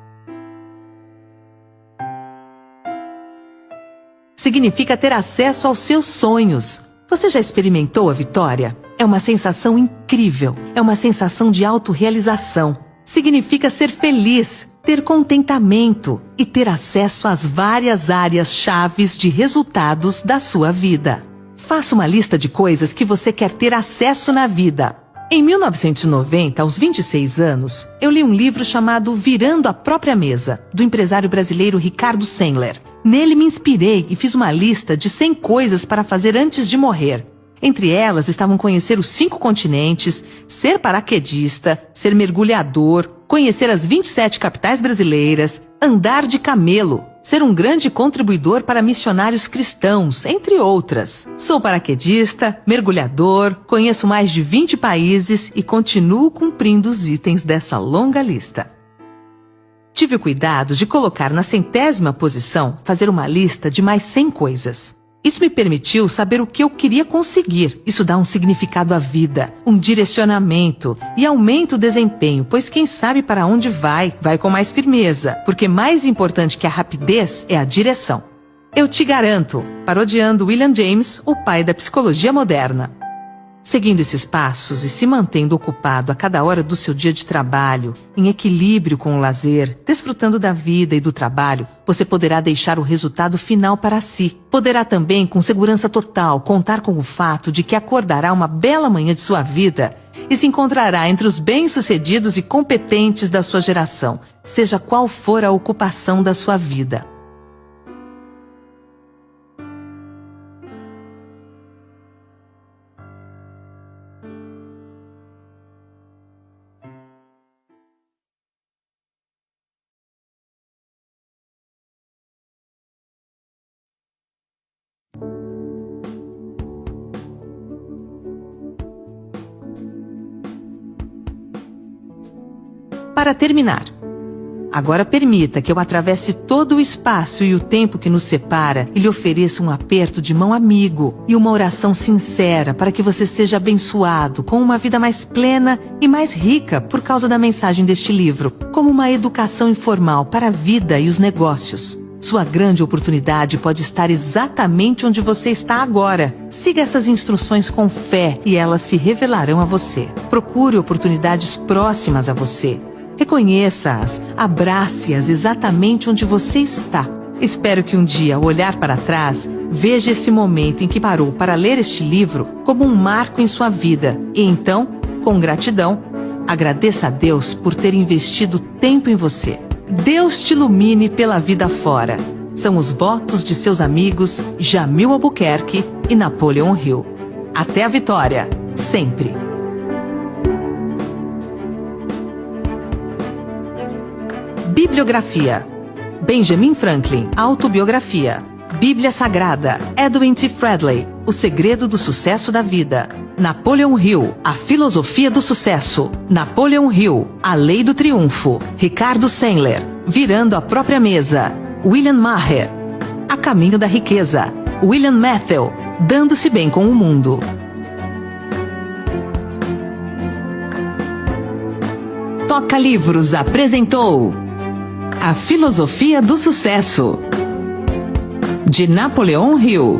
Significa ter acesso aos seus sonhos. Você já experimentou a vitória? É uma sensação incrível, é uma sensação de autorrealização. Significa ser feliz, ter contentamento e ter acesso às várias áreas chaves de resultados da sua vida. Faça uma lista de coisas que você quer ter acesso na vida. Em 1990, aos 26 anos, eu li um livro chamado Virando a Própria Mesa, do empresário brasileiro Ricardo Sandler. Nele me inspirei e fiz uma lista de 100 coisas para fazer antes de morrer. Entre elas estavam conhecer os 5 continentes, ser paraquedista, ser mergulhador, conhecer as 27 capitais brasileiras, andar de camelo, ser um grande contribuidor para missionários cristãos, entre outras. Sou paraquedista, mergulhador, conheço mais de 20 países e continuo cumprindo os itens dessa longa lista. Tive o cuidado de colocar na 100ª posição, fazer uma lista de mais 100 coisas. Isso me permitiu saber o que eu queria conseguir. Isso dá um significado à vida, um direcionamento e aumenta o desempenho, pois quem sabe para onde vai com mais firmeza, porque mais importante que a rapidez é a direção. Eu te garanto, parodiando William James, o pai da psicologia moderna. Seguindo esses passos e se mantendo ocupado a cada hora do seu dia de trabalho, em equilíbrio com o lazer, desfrutando da vida e do trabalho, você poderá deixar o resultado final para si. Poderá também, com segurança total, contar com o fato de que acordará uma bela manhã de sua vida e se encontrará entre os bem-sucedidos e competentes da sua geração, seja qual for a ocupação da sua vida. Para terminar, agora permita que eu atravesse todo o espaço e o tempo que nos separa e lhe ofereça um aperto de mão amigo e uma oração sincera para que você seja abençoado com uma vida mais plena e mais rica por causa da mensagem deste livro, como uma educação informal para a vida e os negócios. Sua grande oportunidade pode estar exatamente onde você está agora. Siga essas instruções com fé e elas se revelarão a você. Procure oportunidades próximas a você. Reconheça-as, abrace-as exatamente onde você está. Espero que um dia, ao olhar para trás, veja esse momento em que parou para ler este livro como um marco em sua vida e então, com gratidão, agradeça a Deus por ter investido tempo em você. Deus te ilumine pela vida fora. São os votos de seus amigos Jamil Albuquerque e Napoleon Hill. Até a vitória, sempre! Bibliografia: Benjamin Franklin, Autobiografia. Bíblia Sagrada, Edwin T. Fredley, O Segredo do Sucesso da Vida. Napoleon Hill, A Filosofia do Sucesso. Napoleon Hill, A Lei do Triunfo. Ricardo Sandler, Virando a Própria Mesa. William Maher, A Caminho da Riqueza. William Matthau, Dando-se Bem com o Mundo. Toca Livros apresentou A Filosofia do Sucesso, de Napoleon Hill.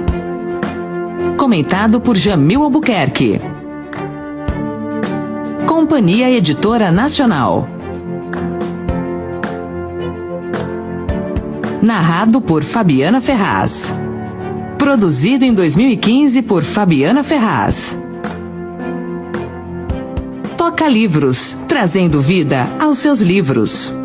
Comentado por Jamil Albuquerque. Companhia Editora Nacional. Narrado por Fabiana Ferraz. Produzido em 2015 por Fabiana Ferraz. Toca Livros, trazendo vida aos seus livros.